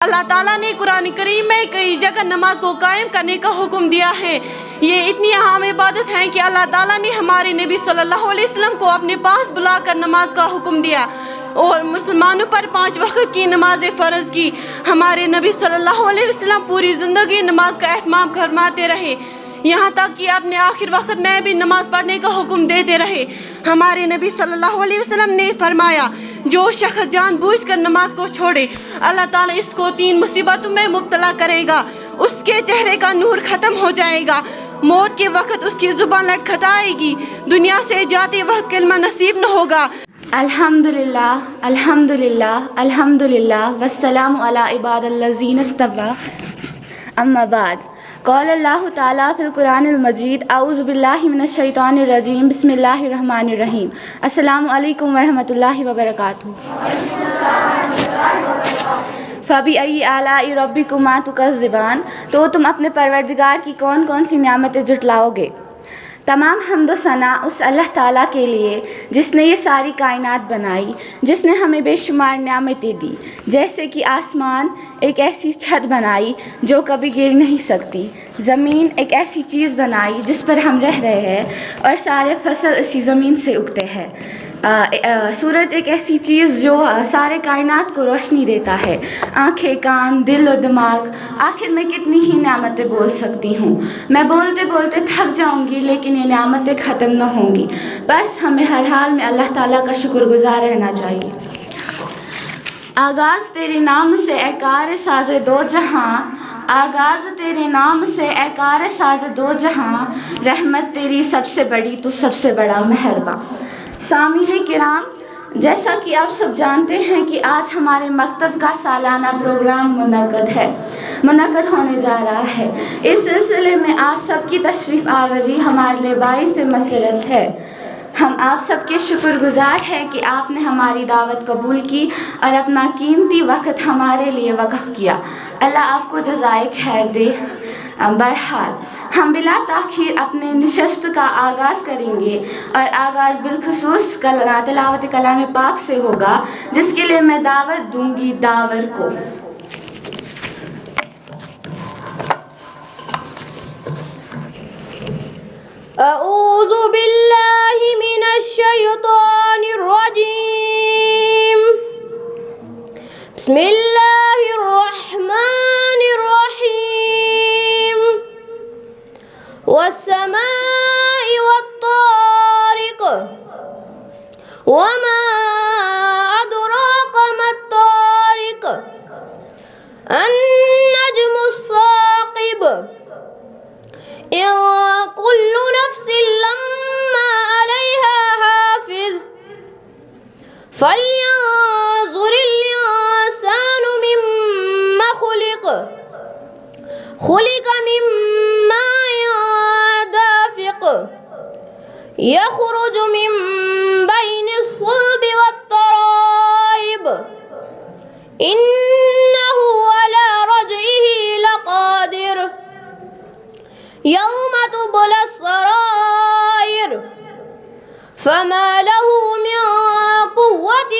اللہ تعالیٰ نے قرآن کریم میں کئی جگہ نماز کو قائم کرنے کا حکم دیا ہے۔ یہ اتنی اہم عبادت ہے کہ اللہ تعالیٰ نے ہمارے نبی صلی اللہ علیہ وسلم کو اپنے پاس بلا کر نماز کا حکم دیا اور مسلمانوں پر 5 وقت کی نماز فرض کی۔ ہمارے نبی صلی اللہ علیہ وسلم پوری زندگی نماز کا اہتمام فرماتے رہے، یہاں تک کہ اپنے آخر وقت میں بھی نماز پڑھنے کا حکم دیتے رہے۔ ہمارے نبی صلی اللہ علیہ وسلم نے فرمایا، جو شخص جان بوجھ کر نماز کو چھوڑے اللہ تعالیٰ اس کو 3 مصیبتوں میں مبتلا کرے گا۔ اس کے چہرے کا نور ختم ہو جائے گا، موت کے وقت اس کی زبان لٹکھٹائے گی، دنیا سے جاتے وقت کلمہ نصیب نہ ہوگا۔ الحمدللہ الحمدللہ الحمدللہ والسلام علی عباد الذین اصطفیٰ، اما بعد۔ قال اللہ تعالیٰ فی القرآن المجید اعوذ باللہ من الشیطان الرجیم بسم اللہ الرحمن الرحیم۔ السلام علیکم ورحمۃ اللہ وبرکاتہ۔ فَبِأَيِّ آلَاءِ رَبِّكُمَا تُكَذِّبَانِ، تو تم اپنے پروردگار کی کون کون سی نعمتیں جھٹلاؤ گے؟ تمام حمد و ثنا اس اللہ تعالیٰ کے لیے جس نے یہ ساری کائنات بنائی، جس نے ہمیں بے شمار نعمتیں دی، جیسے کہ آسمان ایک ایسی چھت بنائی جو کبھی گر نہیں سکتی، زمین ایک ایسی چیز بنائی جس پر ہم رہ رہے ہیں اور سارے فصل اسی زمین سے اگتے ہیں، سورج ایک ایسی چیز جو سارے کائنات کو روشنی دیتا ہے، آنکھیں، کان، دل و دماغ، آخر میں کتنی ہی نعمتیں بول سکتی ہوں۔ میں بولتے بولتے تھک جاؤں گی لیکن یہ نعمتیں ختم نہ ہوں گی، بس ہمیں ہر حال میں اللہ تعالیٰ کا شکر گزار رہنا چاہیے۔ آغاز تیرے نام سے اے کار ساز دو جہاں، آغاز تیرے نام سے اے کار ساز دو جہاں، رحمت تیری سب سے بڑی تو سب سے بڑا مہرباں۔ سامعین کرام، جیسا کہ آپ سب جانتے ہیں کہ آج ہمارے مکتب کا سالانہ پروگرام منعقد ہونے جا رہا ہے۔ اس سلسلے میں آپ سب کی تشریف آوری ہمارے لیے باعث مسرت ہے۔ ہم آپ سب کے شکر گزار ہیں کہ آپ نے ہماری دعوت قبول کی اور اپنا قیمتی وقت ہمارے لیے وقف کیا۔ اللہ آپ کو جزائے خیر دے۔ بہرحال ہم بلا تاخیر اپنے نشست کا آغاز کریں گے اور آغاز بالخصوص تلاوت کلام پاک سے ہوگا، جس کے لیے میں دعوت دوں گی داور کو۔ اعوذ باللہ من الشیطان الرجیم، بسم اللہ الرحمن الرحیم، والسماء والطارق وما أدراك ما الطارق، النجم الثاقب، إن كل نفس لما عليها حافظ، فلينظر الإنسان مما خلق، خلق من ماء دافق، يخرج من بين الصلب والترائب، إنه على رجعه لقادر، يوم تبلى السرائر، فما له من قوة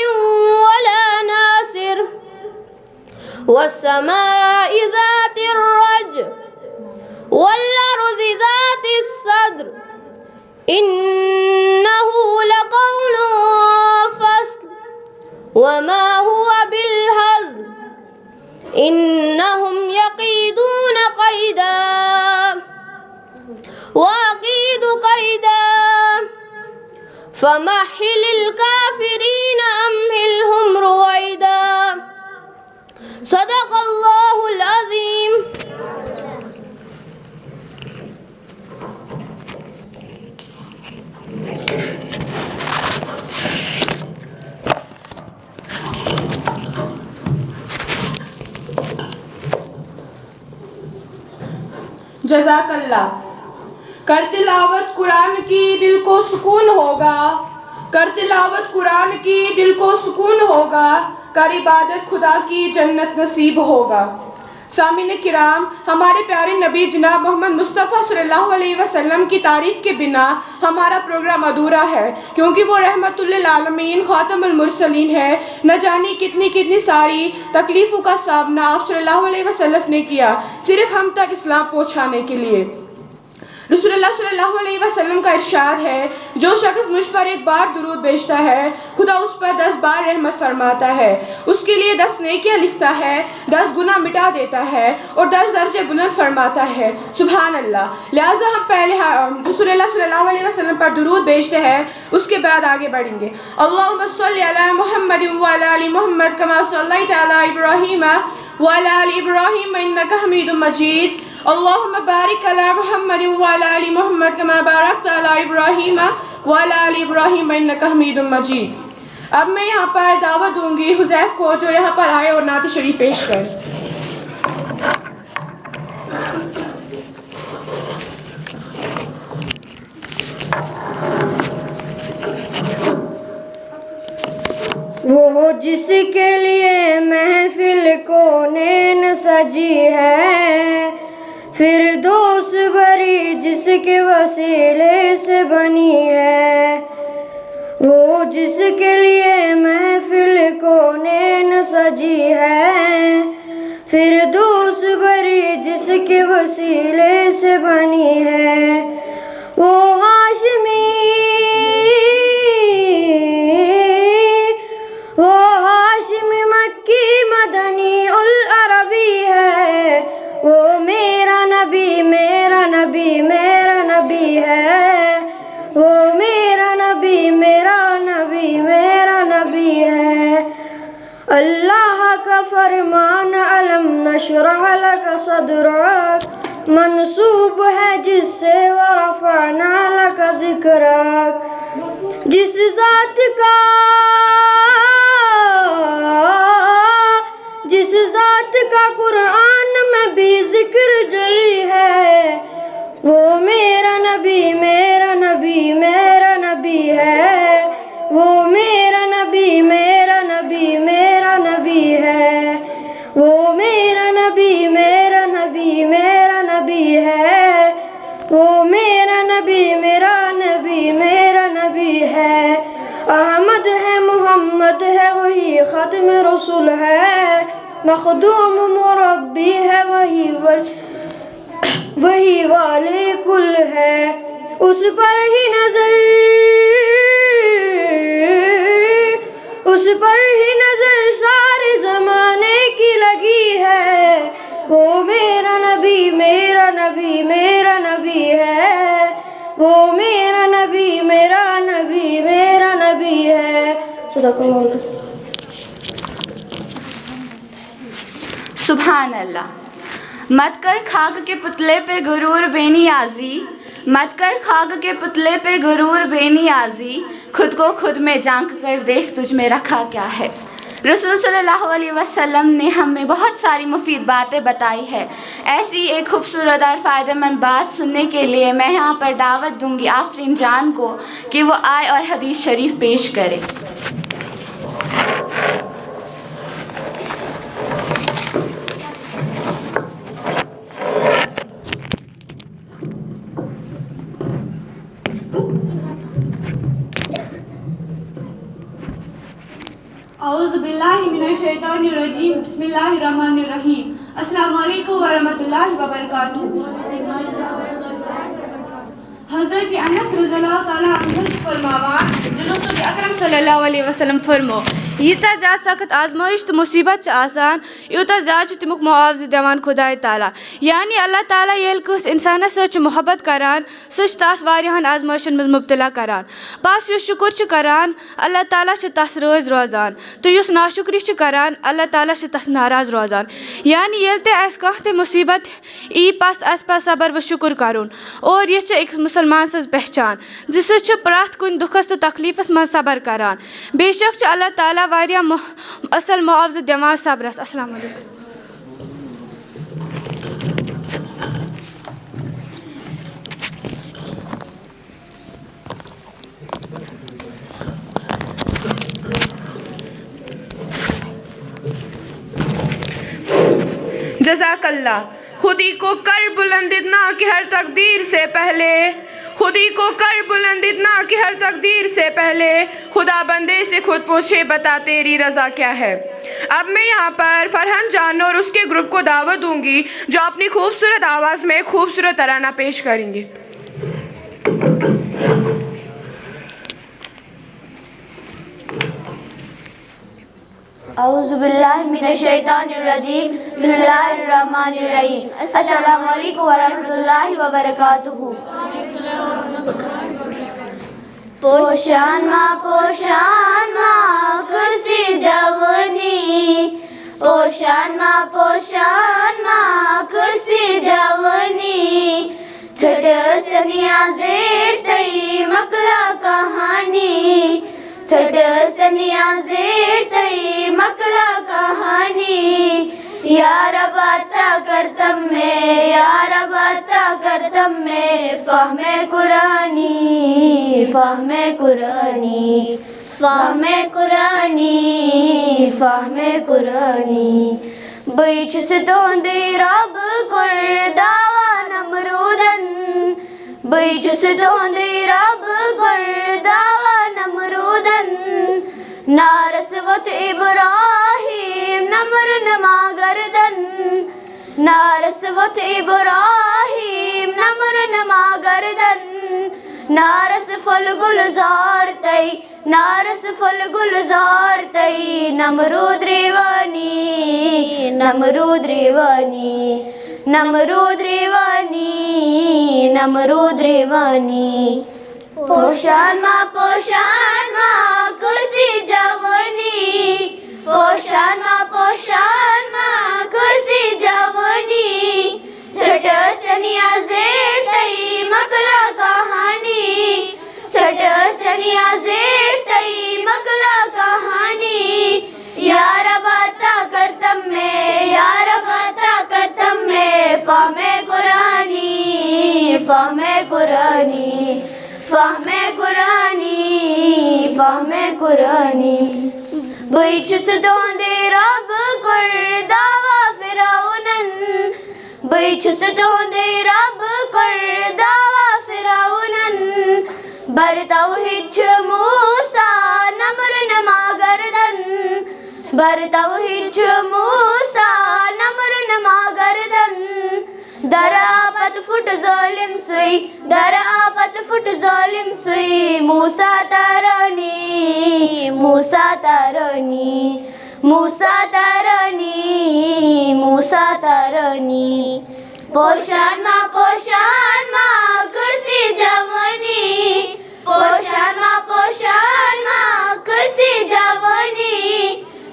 ولا ناصر، والسماء ذات الرجع، والأرض ذات الصدر، إنه لقول فصل وما هو بالهزل، إنهم يكيدون كيدا وأكيد كيدا، فمهل الكافرين أمهلهم رويدا۔ صدق اللہ العظیم۔ جزاک اللہ۔ کر تلاوت قرآن کی دل کو سکون ہوگا، کر تلاوت قرآن کی دل کو سکون ہوگا، کر عبادت خدا کی جنت نصیب ہوگا۔ سامعین کرام، ہمارے پیارے نبی جناب محمد مصطفیٰ صلی اللہ علیہ وسلم کی تعریف کے بنا ہمارا پروگرام ادھورا ہے، کیونکہ وہ رحمت للعالمین خاتم المرسلین ہے۔ نہ جانے کتنی ساری تکلیفوں کا سامنا آپ صلی اللہ علیہ وسلم نے کیا صرف ہم تک اسلام پہنچانے کے لیے۔ رسول اللہ صلی اللہ علیہ وسلم کا ارشاد ہے، جو شخص مجھ پر ایک بار درود بھیجتا ہے خدا اس پر 10 بار رحمت فرماتا ہے، اس کے لیے 10 نیکیاں لکھتا ہے، 10 گناہ مٹا دیتا ہے اور 10 درجے بلند فرماتا ہے۔ سبحان اللہ۔ لہٰذا ہم پہلے رسول اللہ صلی اللہ علیہ وسلم پر درود بھیجتے ہیں، اس کے بعد آگے بڑھیں گے۔ اللہم صلی علی محمد وعلی آل محمد کما صلیت علی ابراہیم وعلی آل ابراہیم انک حمید مجید۔ اللہم بارک علی محمد وعلی آل محمد کما بارکت علی ابراہیم وعلی آل ابراہیم انک حمید مجید۔ اب میں یہاں پر دعوت دوں گی حذیف کو، جو یہاں پر آئے اور نعت شریف پیش کریں۔ وہ جس کے لیے محفل کونین سجی ہے، فردوس بری جس کے وسیلے سے بنی ہے۔ وہ جس کے لیے محفل کونین سجی ہے، فردوس بری جس کے وسیلے سے بنی ہے۔ وہ ہاشمی مکی مدنی العربی ہے، وہ میرا نبی میرا نبی میرا نبی ہے، وہ میرا نبی میرا نبی میرا نبی ہے۔ اللہ کا فرمان علم نشرح لک صدرک منسوب ہے جس سے ورفعنا لک ذکرک۔ جس ذات کا قرآن میں بھی ذکر جلی ہے، وہ میرا نبی میرا نبی میرا نبی ہے، وہ میرا نبی میرا نبی میرا نبی ہے، وہ میرا نبی میرا نبی میرا نبی ہے، وہ میرا نبی میرا نبی میرا نبی ہے۔ احمد ہے محمد ہے وہی ختم رسول ہے، مخدوم مربی ہے وہی والے کل ہے۔ اس پر ہی نظر سارے زمانے کی لگی ہے، وہ میرا نبی میرا نبی میرا نبی ہے، وہ میرا نبی میرا نبی میرا نبی ہے۔ صدق اللہ۔ سبحان اللہ۔ مت کر خاک کے پتلے پہ غرور بے نیازی، مت کر خاک کے پتلے پہ غرور بے نیازی، خود کو خود میں جھانک کر دیکھ تجھ میں رکھا کیا ہے۔ رسول صلی اللہ علیہ وسلم نے ہمیں بہت ساری مفید باتیں بتائی ہے۔ ایسی ایک خوبصورت اور فائدہ مند بات سننے کے لیے میں یہاں پر دعوت دوں گی آفرین جان کو کہ وہ آئے اور حدیث شریف پیش کرے۔ اعوذ باللہ من الشیطان الرجیم، بسم اللہ الرحمن الرحیم۔ السلام علیکم ورحمۃ اللہ وبرکاتہ۔ حضرت انس رضی اللہ تعالیٰ عنہ فرماوان، رسول اکرم صلی اللہ علیہ وسلم فرمو، ییژاہ زیادٕ سخت آزمائش تو مصیبت چھ آسان، یوتاہ زیادٕ چھ تمیُک معاوضہ دِوان خدائے تعالیٰ۔ یعنی اللہ تعالیٰ ییٚلہِ کٲنٛسہِ اِنسانس سۭتۍ چھُ محبت کران، سُہ چھُ تس واریاہن آزمائشن منٛز مبتلا کران۔ بس یُس شُکر چھُ کران، اللہ تعالیٰ چھُ تس رٲضۍ روزان، تہٕ یُس ناشُکری چھُ کران، اللہ تعالیٰ چھُ تس ناراض روزان۔ یعنی ییٚلہِ تہِ اسہِ کانٛہہ تہِ مُصیبت یی، پس اسہِ پزِ صبر و شُکر کرُن۔ اور یہِ چھِ أکِس مُسلمان سٕنٛز پہچان زِ سُہ چھُ پرٛٮ۪تھ کُنہِ دُکھس تہٕ تکلیٖفس منٛز صبر کران۔ بے شک چھُ اللہ تعالیٰ واریاہ اصل معاوضہ دِوان صبرس۔ السلام علیکم۔ جزاک اللہ. خودی کو کر بلند اتنا کہ ہر تقدیر سے پہلے، خودی کو کر بلند اتنا کہ ہر تقدیر سے پہلے خدا بندے سے خود پوچھے بتا تیری رضا کیا ہے. اب میں یہاں پر فرحان جان اور اس کے گروپ کو دعوت دوں گی جو اپنی خوبصورت آواز میں خوبصورت ترانہ پیش کریں گے. اعوذ باللہ من الشیطان الرجیم، بسم اللہ الرحمن الرحیم. السلام علیکم ورحمۃ اللہ وبرکاتہ. پوشان ما کرسی جوانی، پوشان ما کرسی جوانی، چھٹ سنیا زیر تی مکلا کہانی، چھٹ سنیا زیر تی مکلا کہانی. یا رب عطا کرتم میں، یا رب عطا کرتم میں فہم قرآنی، فہم قرآنی، فہم قرآنی، فہم قرآنی. بیچ ستوندی رب کر دعوی نمرودن، بیچ ستوندی رب کر دعوی نمرودن. نارسوت ابراہیم نمر نما گردن، نارسوت ابراہیم نمر نما گردن. نارس فل گلزار تی، نارس فل گلزار تی نمرود ریوانی، نمرود ریوانی، نمرود ریوانی، نمرود ریوانی. پوشان ما کرسی جوانی، پوشان ما کرسی جوانی، چھٹ سنیا زیر تی مکلا کہانی، چھٹ سنیا زیر تی مکلا کہانی. یا رب عطا کرتم میں، یا رب عطا کرتم میں فہم قرآنی، فہم قرآنی، فہم قرآنی، فہم قرآنی. بیچ ستوندی رب کر دعوی فرعونن، بیچ ستوندی رب کر دعوی فرعونن. بر توحید چھ موسیٰ نمر نما گردن، بر توحید چھ موسیٰ نمر نما گردن. در آفت فٹ ظالم سوئی، در آفت فٹ ظالم سوئی موسیٰ ترانی، موسیٰ ترانی، موسیٰ ترانی، موسیٰ ترانی. پوشان ما کرسی جوانی، پوشان ما کرسی جوانی،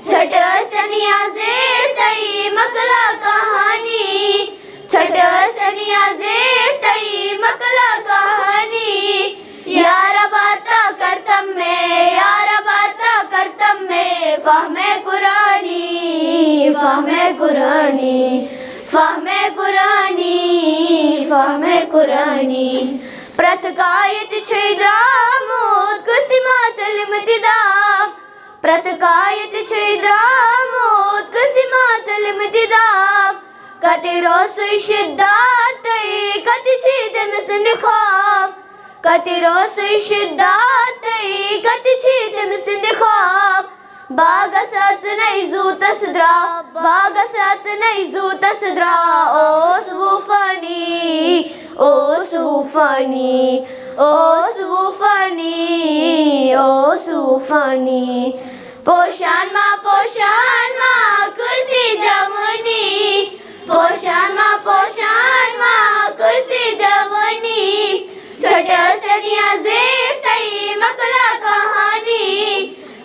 چھٹ سنیا زیر تی مکلا کہانی، چھٹ سنیا زیر تی مکلا کہانی. یا رب عطا کرتم میں، یا رب عطا کرتم میں فہم قرآنی، فہم قرآنی، فہم قرآنی، فہم قرآنی. پرتکایت چھیدراموت کسیماچل امتداب، پرتکایت چھیدراموت کسیماچل امتداب. کتی روسوی شدات تی کتی چیدم سند خواب، کتی روسوی شدات تی کتی چیدم سند خواب. باغ ساچ نہیں زو تصدرا، باغ ساچ نہیں زو تصدرا. اوس وفانی، اوس وفانی، اوس وفانی، اوس وفانی. پوشان ما کرسی جوانی، پوشان ما کرسی جوانی، چھٹ سنیا زیر تی مکلا کہانی،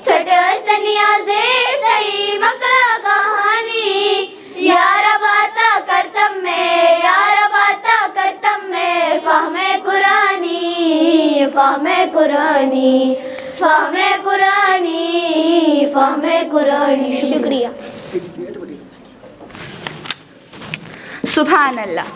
چھٹ سنیا زیر تی مکلا کہانی. یا رب عطا کرتم میں، یا رب عطا کرتم میں فہم قرآنی، فہم قرآنی، فہم قرآنی، فہم قرآنی. شکریہ. سبحان اللہ.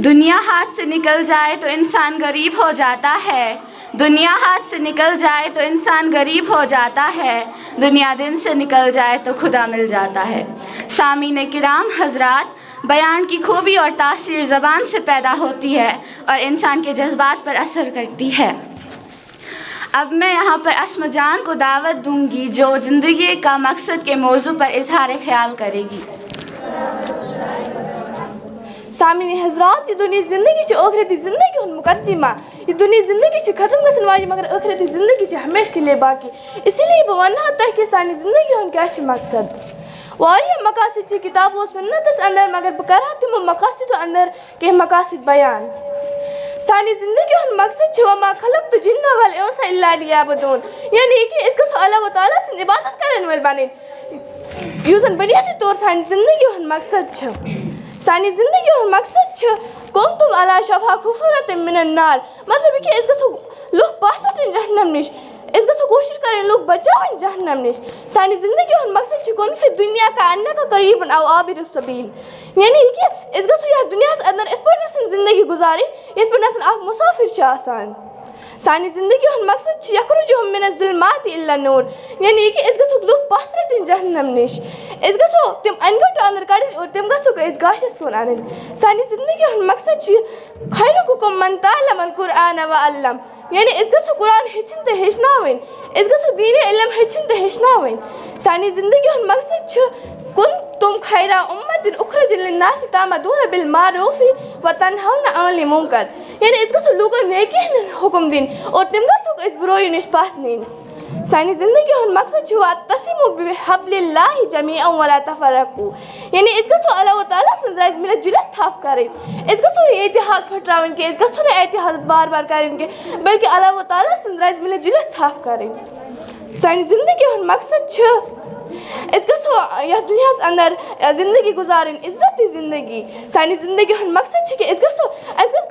دنیا ہاتھ سے نکل جائے تو انسان غریب ہو جاتا ہے، دنیا ہاتھ سے نکل جائے تو انسان غریب ہو جاتا ہے، دنیا دن سے نکل جائے تو خدا مل جاتا ہے. سامعین کرام حضرات، بیان کی خوبی اور تاثیر زبان سے پیدا ہوتی ہے اور انسان کے جذبات پر اثر کرتی ہے۔ اب میں یہاں پر اسما جان کو دعوت دوں گی جو زندگی کا مقصد کے موضوع پر اظہار خیال کرے گی۔ سامعین حضرات، یہ دنیا زندگی چھ آخرتی زندگی ہن مقدمہ، یہ دنیا زندگی چھ ختم گژھن واجن مگر آخرتی زندگی چھ ہمیشہ کے لیے باقی۔ اسی لیے بہ ونہا تہ کہ سانہِ زندگی ہن کیا چھ مقصد۔ واریاہ مقاصد چھ کتاب و سنتس اندر، مگر بہ کرہا تمو مقاصد اندر کہ مقاصد بیان۔ سانہِ زندگی ہن مقصد چھ وما خلقت الجن والانس الا لیعبدون، یعنی کہ اس کو اللہ تعالیٰ سن عبادت کرن ول بنن، یُس زن بنیادی طور سانہِ زندگی ہن مقصد چھ۔ سانی زندگی ہن مقصد چھ کنتم علی شفا حفرۃ من النار، مطلب کہ اس گژھو لوگ پاس رٹن جہنم نش، اس گژھو کوشش کریں لوگ بچاؤن جہنم نش۔ سانی زندگی ہن مقصد چھ کن فی دنیا کا انک قریب او عابر السبیل، یعنی کہ اس گژھو یا دنیا اندر اس پر نسن زندگی گزاری اس پر نسن اخ مسافر چھ آسان۔ سانی زندگی ہن مقصد چھ یخرجہم من الظلمات الی النور، یعنی کہ اس گژھو لوگ پاس رٹن جہنم نش، اس گژھو تم انگٹ اندر کڑن اور تم گژھو اس گاشس کن انن۔ سانی زندگی ہن مقصد چھ خیرکم من تعلم القرآن وعلم، یعنی اس گژھو قرآن ہیچن تے ہیچناوین، اس گژھو دین علم ہیچن تے ہیچناوین۔ سانی زندگی ہن مقصد چھ کنتم خیر امت اخرج للناس تعمدون بالمعروف وتنہون عن المنکر، یعنی اس گژھو لوگن نیکی ہن حکم دین اور تم گژھو اس برائی نش پاس نین۔ سانی زندگی ہن مقصد چھ واعتصموا بحبل اللہ جمیعا ولا تفرقوا، یعنی اس گژھو اللہ تعالیٰ سن رائز ملت جلت تھاپ کریں، اس گژھو اتحاد پھٹراون کے، اس گژھو اتحاد بار بار کریں کے، بلکہ اللہ تعالیٰ سن رائز ملت جلت تھاپ کریں۔ سانی زندگی ہن مقصد چھ اس گژھو یتھ دنیا اندر زندگی گزارن عزتی زندگی۔ سانی زندگی ہن مقصد چھ کہ اس گژھو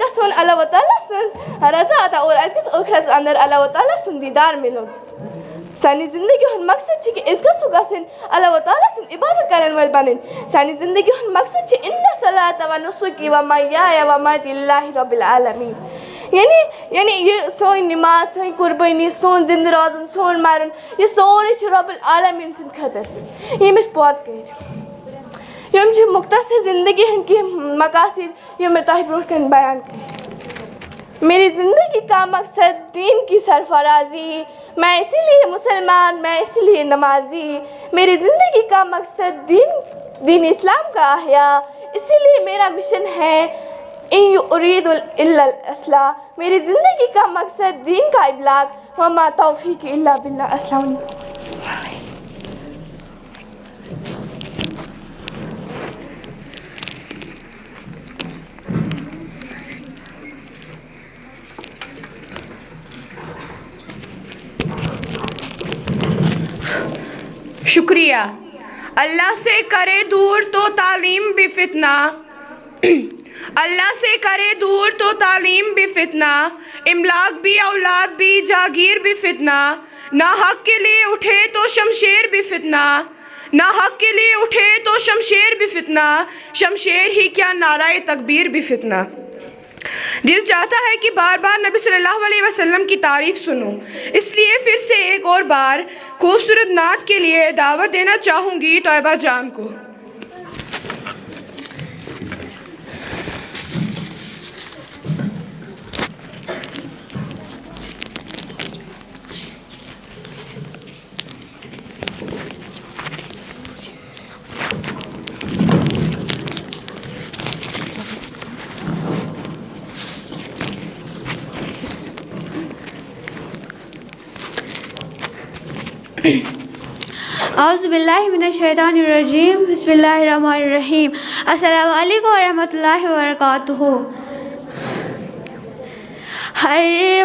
گژھن اللہ تعالیٰ سن رضا عطا اور اس گژھِ ٲخرتس اندر اللہ تعالیٰ سن دیدار ملن۔ سانی زندگی ہن مقصد چھ کہ اس گژھو گژھن اللہ تعالیٰ سن عبادت کرن ول بنن۔ سانی زندگی ہن مقصد چھ ان صلاۃ و نسکی و محیای و مماتی للہ رب العالمین، یعنی یہ سون نماز، سون قربانی، سون زندہ روزن، سون مرن، یہ سورے چھ رب العالمین سن خاطر یم اس پوت کر۔ یم چھ مختصر زندگی ہن کی مقاصد یم میں تہ برونٛٹھ کن بیان کر۔ میری زندگی کا مقصد دین کی سرفرازی، میں اسی لیے مسلمان، میں اسی لیے نمازی۔ میری زندگی کا مقصد دین اسلام کا احیاء، اسی لیے میرا مشن ہے ان اريد الا الاصلاح۔ میری زندگی کا مقصد دین کا ابلاغ، وما توفیق الا باللہ۔ السلام علیکم۔ شکریہ۔ اللہ سے کرے دور تو تعلیم بھی فتنہ، اللہ سے کرے دور تو تعلیم بھی فتنہ، املاک بھی اولاد بھی جاگیر بھی فتنہ، نہ حق کے لیے اٹھے تو شمشیر بھی فتنہ، نہ حق کے لیے اٹھے تو شمشیر بھی فتنہ، شمشیر ہی کیا نعرہ تکبیر بھی فتنہ۔ دل چاہتا ہے کہ بار بار نبی صلی اللہ علیہ وسلم کی تعریف سنوں، اس لیے پھر سے ایک اور بار خوبصورت نعت کے لیے دعوت دینا چاہوں گی طیبہ جان کو۔ اعوذ باللہ من الشیطان الرجیم، بسم اللہ الرحمن الرحیم۔ السلام علیکم ورحمۃ اللہ وبرکاتہ۔ ہر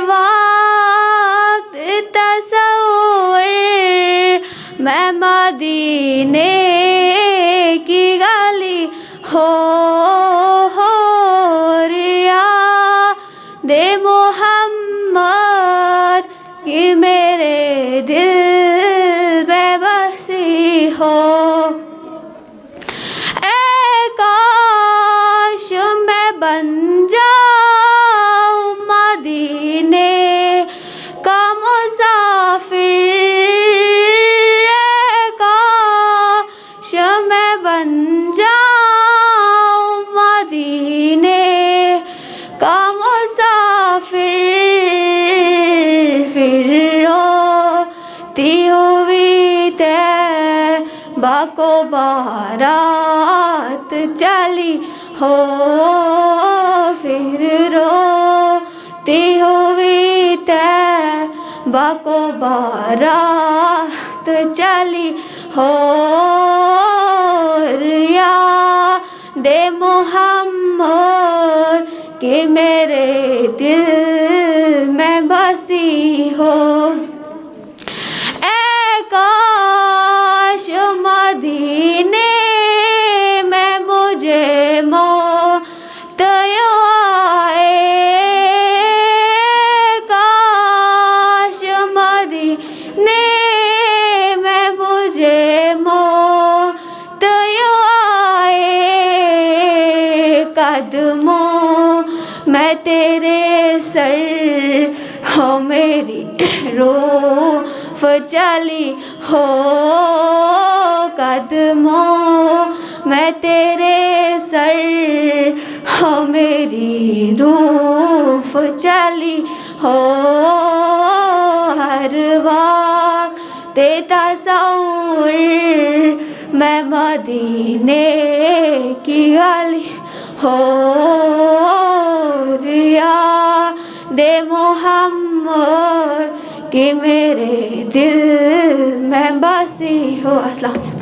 وقت تصور میں مدینے کی گلی ہو یاد محمد یہ میرے دل بے بسی ہو، اے کاش میں بن جاؤں مدینے کا مسافر، اے کاش میں بن بارات چلی ہو پھر روتے ہوئے طیبہ کو بارات چلی ہو یاد محمد کہ میرے دل میں بسی ہو اے کاش مدینے میں مجھے موت آئے کاش مدینے میں مجھے موت آئے قدموں میں تیرے سر ہو میری روح چلی ہو قدموں میں تیرے سر ہو میری روح چلی ہو ہر وقت تصور میں مدینے کی گلی ہو یاد محمد کہ میرے دل میں بسی ہو. السلام علیکم.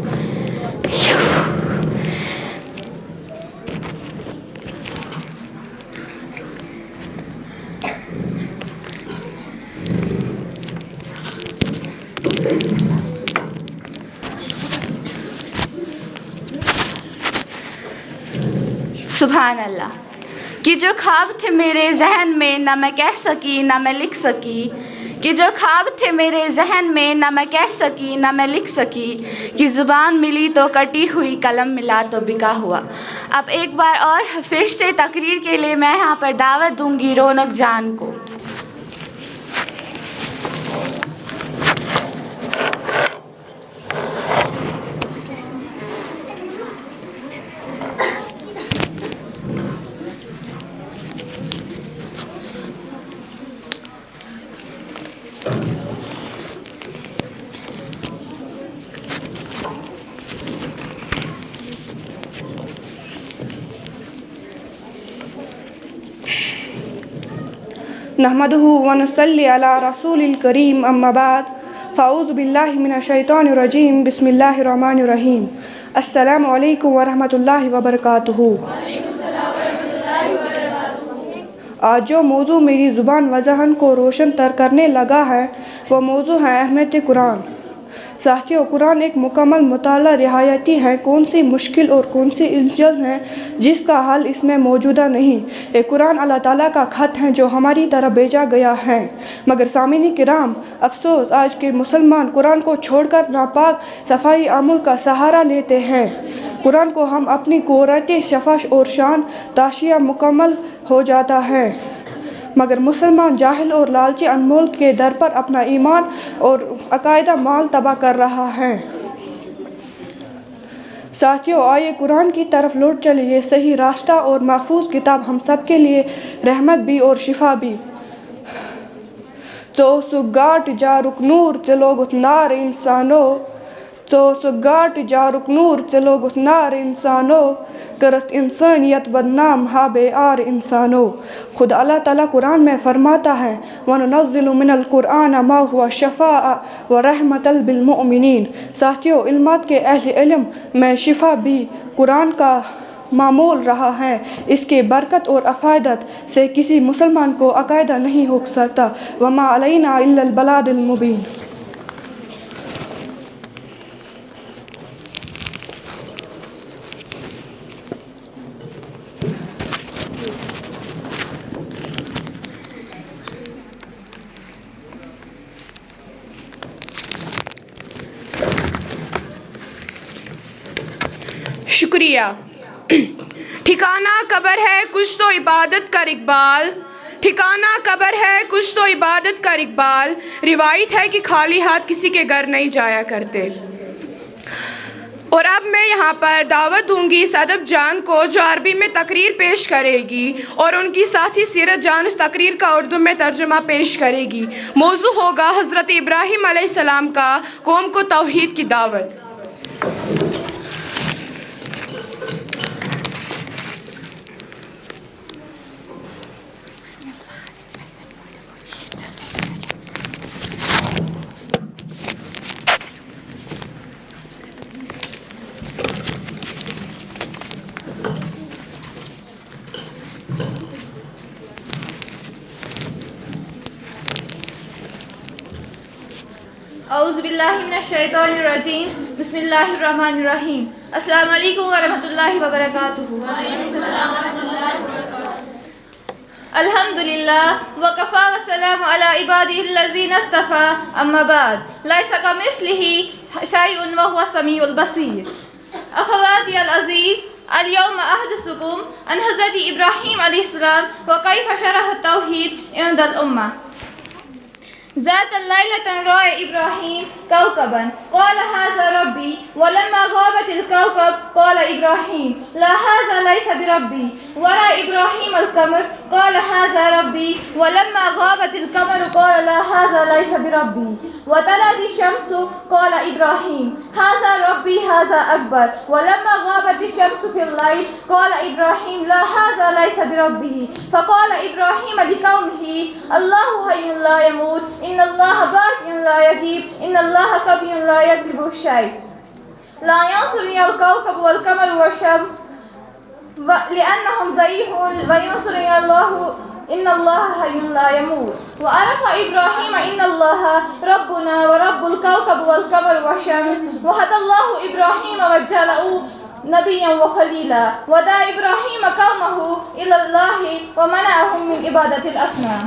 سبحان اللہ. کہ جو خواب تھے میرے ذہن میں نہ میں کہہ سکی نہ میں لکھ سکی کہ جو خواب تھے میرے ذہن میں نہ میں کہہ سکی نہ میں لکھ سکی کہ زبان ملی تو کٹی ہوئی قلم ملا تو بکا ہوا. اب ایک بار اور پھر سے تقریر کے لیے میں یہاں پر دعوت دوں گی رونق جان کو. نحمده ونصلي على رسول الكريم اما بعد فاعوذ بالله من الشیطان الرجیم بسم اللہ الرحمن الرحیم. السلام علیکم ورحمۃ اللہ وبرکاتہ. آج جو موضوع میری زبان و ذہن کو روشن تر کرنے لگا ہے وہ موضوع ہے اہمیت قرآن. ساتھیو، قرآن ایک مکمل مطالعہ رعایتی ہے. کون سی مشکل اور کون سی الجھن ہے جس کا حل اس میں موجودہ نہیں. یہ قرآن اللہ تعالیٰ کا خط ہے جو ہماری طرف بھیجا گیا ہے. مگر سامعین کرام، افسوس آج کے مسلمان قرآن کو چھوڑ کر ناپاک صفائی عمل کا سہارا لیتے ہیں. قرآن کو ہم اپنی قوت شفش اور شان تاشیہ مکمل ہو جاتا ہے، مگر مسلمان جاہل اور لالچی انمول کے در پر اپنا ایمان اور عقائدہ مال تباہ کر رہا ہے. ساتھیو، آئیے قرآن کی طرف لوٹ چلے. یہ صحیح راستہ اور محفوظ کتاب ہم سب کے لیے رحمت بھی اور شفا بھی. تو سگاٹ جارک نور چلو گتنار انسانو تو سگاٹ جارک نور چلو گتنار انسانو کرت انسانیت بدنام ہا بے آر انسانو. خود اللہ تعالیٰ قرآن میں فرماتا ہے وَنُنَزِّلُ مِنَ الْقُرْآنَ مَا هُوَ شِفَاءً وَرَحْمَةً بِالْمُؤْمِنِينَ. ساتھیو، علمات کے اہل علم میں شفا بھی قرآن کا معمول رہا ہے. اس کے برکت اور افادت سے کسی مسلمان کو عقیدہ نہیں ہو سکتا. وَمَا عَلَيْنَا إِلَّا الْبَلَاغُ الْمُبِينُ. شکریہ. ٹھکانہ قبر ہے کچھ تو عبادت کر اقبال، ٹھکانہ قبر ہے کچھ تو عبادت کر اقبال. روایت ہے کہ خالی ہاتھ کسی کے گھر نہیں جایا کرتے. اور اب میں یہاں پر دعوت دوں گی صدف جان کو جو عربی میں تقریر پیش کرے گی اور ان کی ساتھی سیرت جان اس تقریر کا اردو میں ترجمہ پیش کرے گی. موضوع ہوگا حضرت ابراہیم علیہ السلام کا قوم کو توحید کی دعوت. اعوذ باللہ من الشیطان الرجیم بسم اللہ الرحمن الرحیم السلام علیکم ورحمۃ اللہ وبرکاتہ. الحمدللہ وکفا وسلام علی عبادہ الذین اصطفى اما بعد لیس کمثلہ شیء وهو السمیع البصیر. اخواتی العزیز، اليوم احدثکم عن حضرت ابراہیم علیہ السلام وکیف شرح التوحید عند الامہ. ذات الليلة رأى إبراهيم كوكبا قال هذا ربي ولما غابت الكوكب قال إبراهيم لا هذا ليس بربي. ورأى إبراهيم القمر قال هذا ربي ولما غابت القمر قال لا هذا ليس بربي. وطلعت الشمس قال إبراهيم هذا ربي هذا أكبر. ولما غابت الشمس في الليل قال إبراهيم لا هذا ليس بربي. فقال إبراهيم لقومه الله حي لا يموت إن الله باقي لا يغيب إن الله قوي لا يغلب الشيء. لا ينصرني الكوكب والقمر والشمس لأنهم ضعيفون وينصرني الله إن الله حي لا يموت. وعرف إبراهيم إن الله ربنا ورب الكوكب والقمر والشمس. وهدى الله إبراهيم وجعله نبيا وخليلا. ودعا إبراهيم قومه إلى الله ومنعهم من عبادة الأصنام.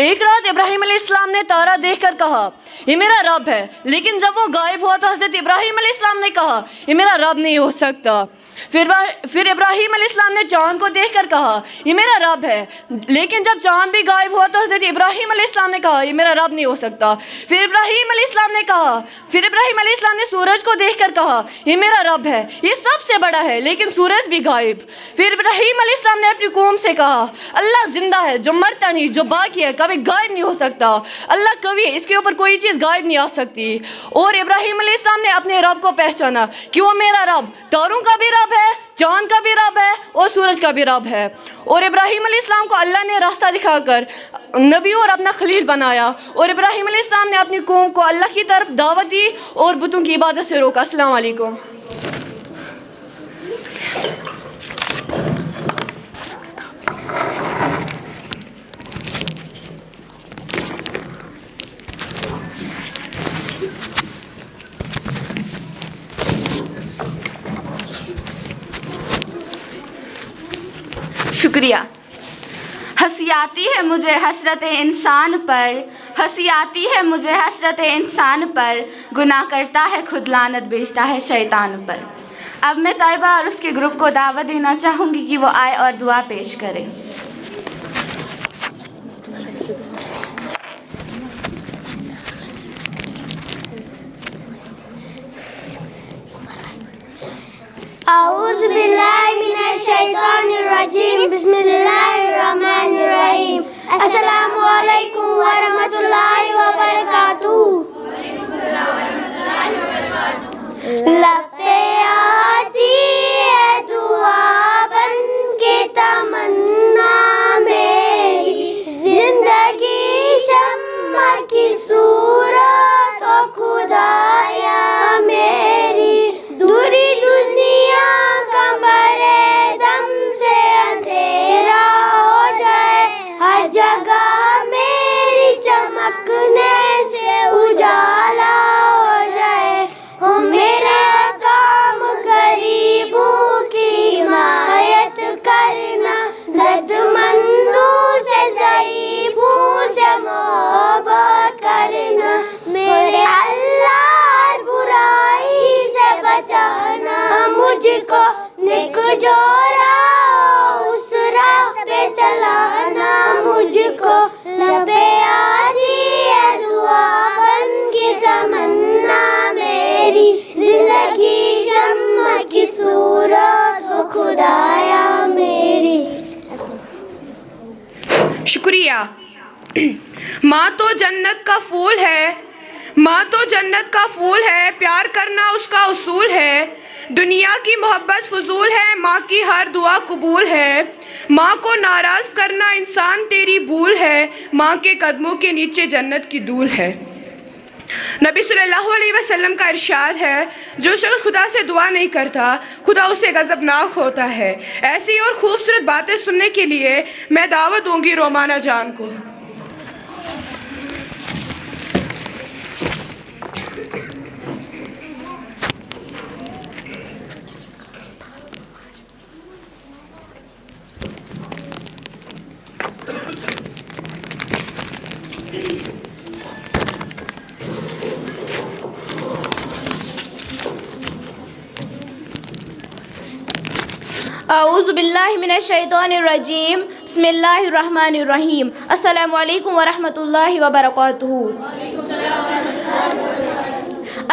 ایک رات ابراہیم علیہ السلام نے تارا دیکھ کر کہا یہ میرا رب ہے، لیکن جب وہ غائب ہوا تو حضرت ابراہیم علیہ السلام نے کہا یہ میرا رب نہیں ہو سکتا. پھر ابراہیم علیہ السلام نے چاند کو دیکھ کر کہا یہ میرا رب ہے، لیکن جب چاند بھی غائب ہوا تو حضرت ابراہیم علیہ السلام نے کہا یہ میرا رب نہیں ہو سکتا. پھر ابراہیم علیہ السلام نے سورج کو دیکھ کر کہا یہ میرا رب ہے، یہ سب سے بڑا ہے، لیکن سورج بھی غائب. پھر ابراہیم علیہ السلام نے اپنی قوم سے کہا اللہ زندہ ہے جو مرتا نہیں، جو باقی ہے، کبھی غائب نہیں ہو سکتا. اللہ کبھی اس کے اوپر کوئی چیز غائب نہیں آ سکتی. اور ابراہیم علیہ السلام نے اپنے رب کو پہچانا کہ وہ میرا رب تاروں کا بھی رب ہے، چاند کا بھی رب ہے اور سورج کا بھی رب ہے. اور ابراہیم علیہ السلام کو اللہ نے راستہ دکھا کر نبی اور اپنا خلیل بنایا. اور ابراہیم علیہ السلام نے اپنی قوم کو اللہ کی طرف دعوت دی اور بتوں کی عبادت سے روکا. السلام علیکم. شکریہ. ہنسی آتی ہے مجھے حسرت انسان پر، ہنسی آتی ہے مجھے حسرت انسان پر، گناہ کرتا ہے خود لعنت بھیجتا ہے شیطان پر. اب میں طیبہ اور اس کے گروپ کو دعوت دینا چاہوں گی کہ وہ آئے اور دعا پیش کریں. اعوذ باللہ من الشیطان الرجیم بسم اللہ الرحمن الرحیم. السلام علیکم ورحمۃ اللہ وبرکاتہ. لب پہ آتی ہے دعا بن کے تمنا میری، زندگی شمع کی صورت و خدایا میری، دوری دنیا کا برے دم سے اندھیرا ہو جائے، ہر جگہ میری چمکنے سے اجالا ہو جائے. ہو میرا کام غریبوں کی حمایت کرنا، درد مندوں سے ضعیفوں سے محبت کرنا، میرے اللہ ہر برائی سے بچانا، مجھ کو نیک جو راہ اس راہ پہ چلانا، مجھ کو لبے آتی ہے دعا بن کے تمنا میری، زندگی شمع کی صورت ہو خدایا میری. شکریہ. ماں تو جنت کا پھول ہے، ماں تو جنت کا پھول ہے، پیار کرنا اس کا اصول ہے. دنیا کی محبت فضول ہے، ماں کی ہر دعا قبول ہے. ماں کو ناراض کرنا انسان تیری بھول ہے، ماں کے قدموں کے نیچے جنت کی دھول ہے. نبی صلی اللہ علیہ وسلم کا ارشاد ہے جو شخص خدا سے دعا نہیں کرتا خدا اسے غضبناک ہوتا ہے. ایسی اور خوبصورت باتیں سننے کے لیے میں دعوت دوں گی رومانہ جان کو. اعوذ باللہ من الشیطان الرجیم بسم اللہ الرحمن الرحیم السلام علیکم ورحمۃ اللہ وبرکاتہ.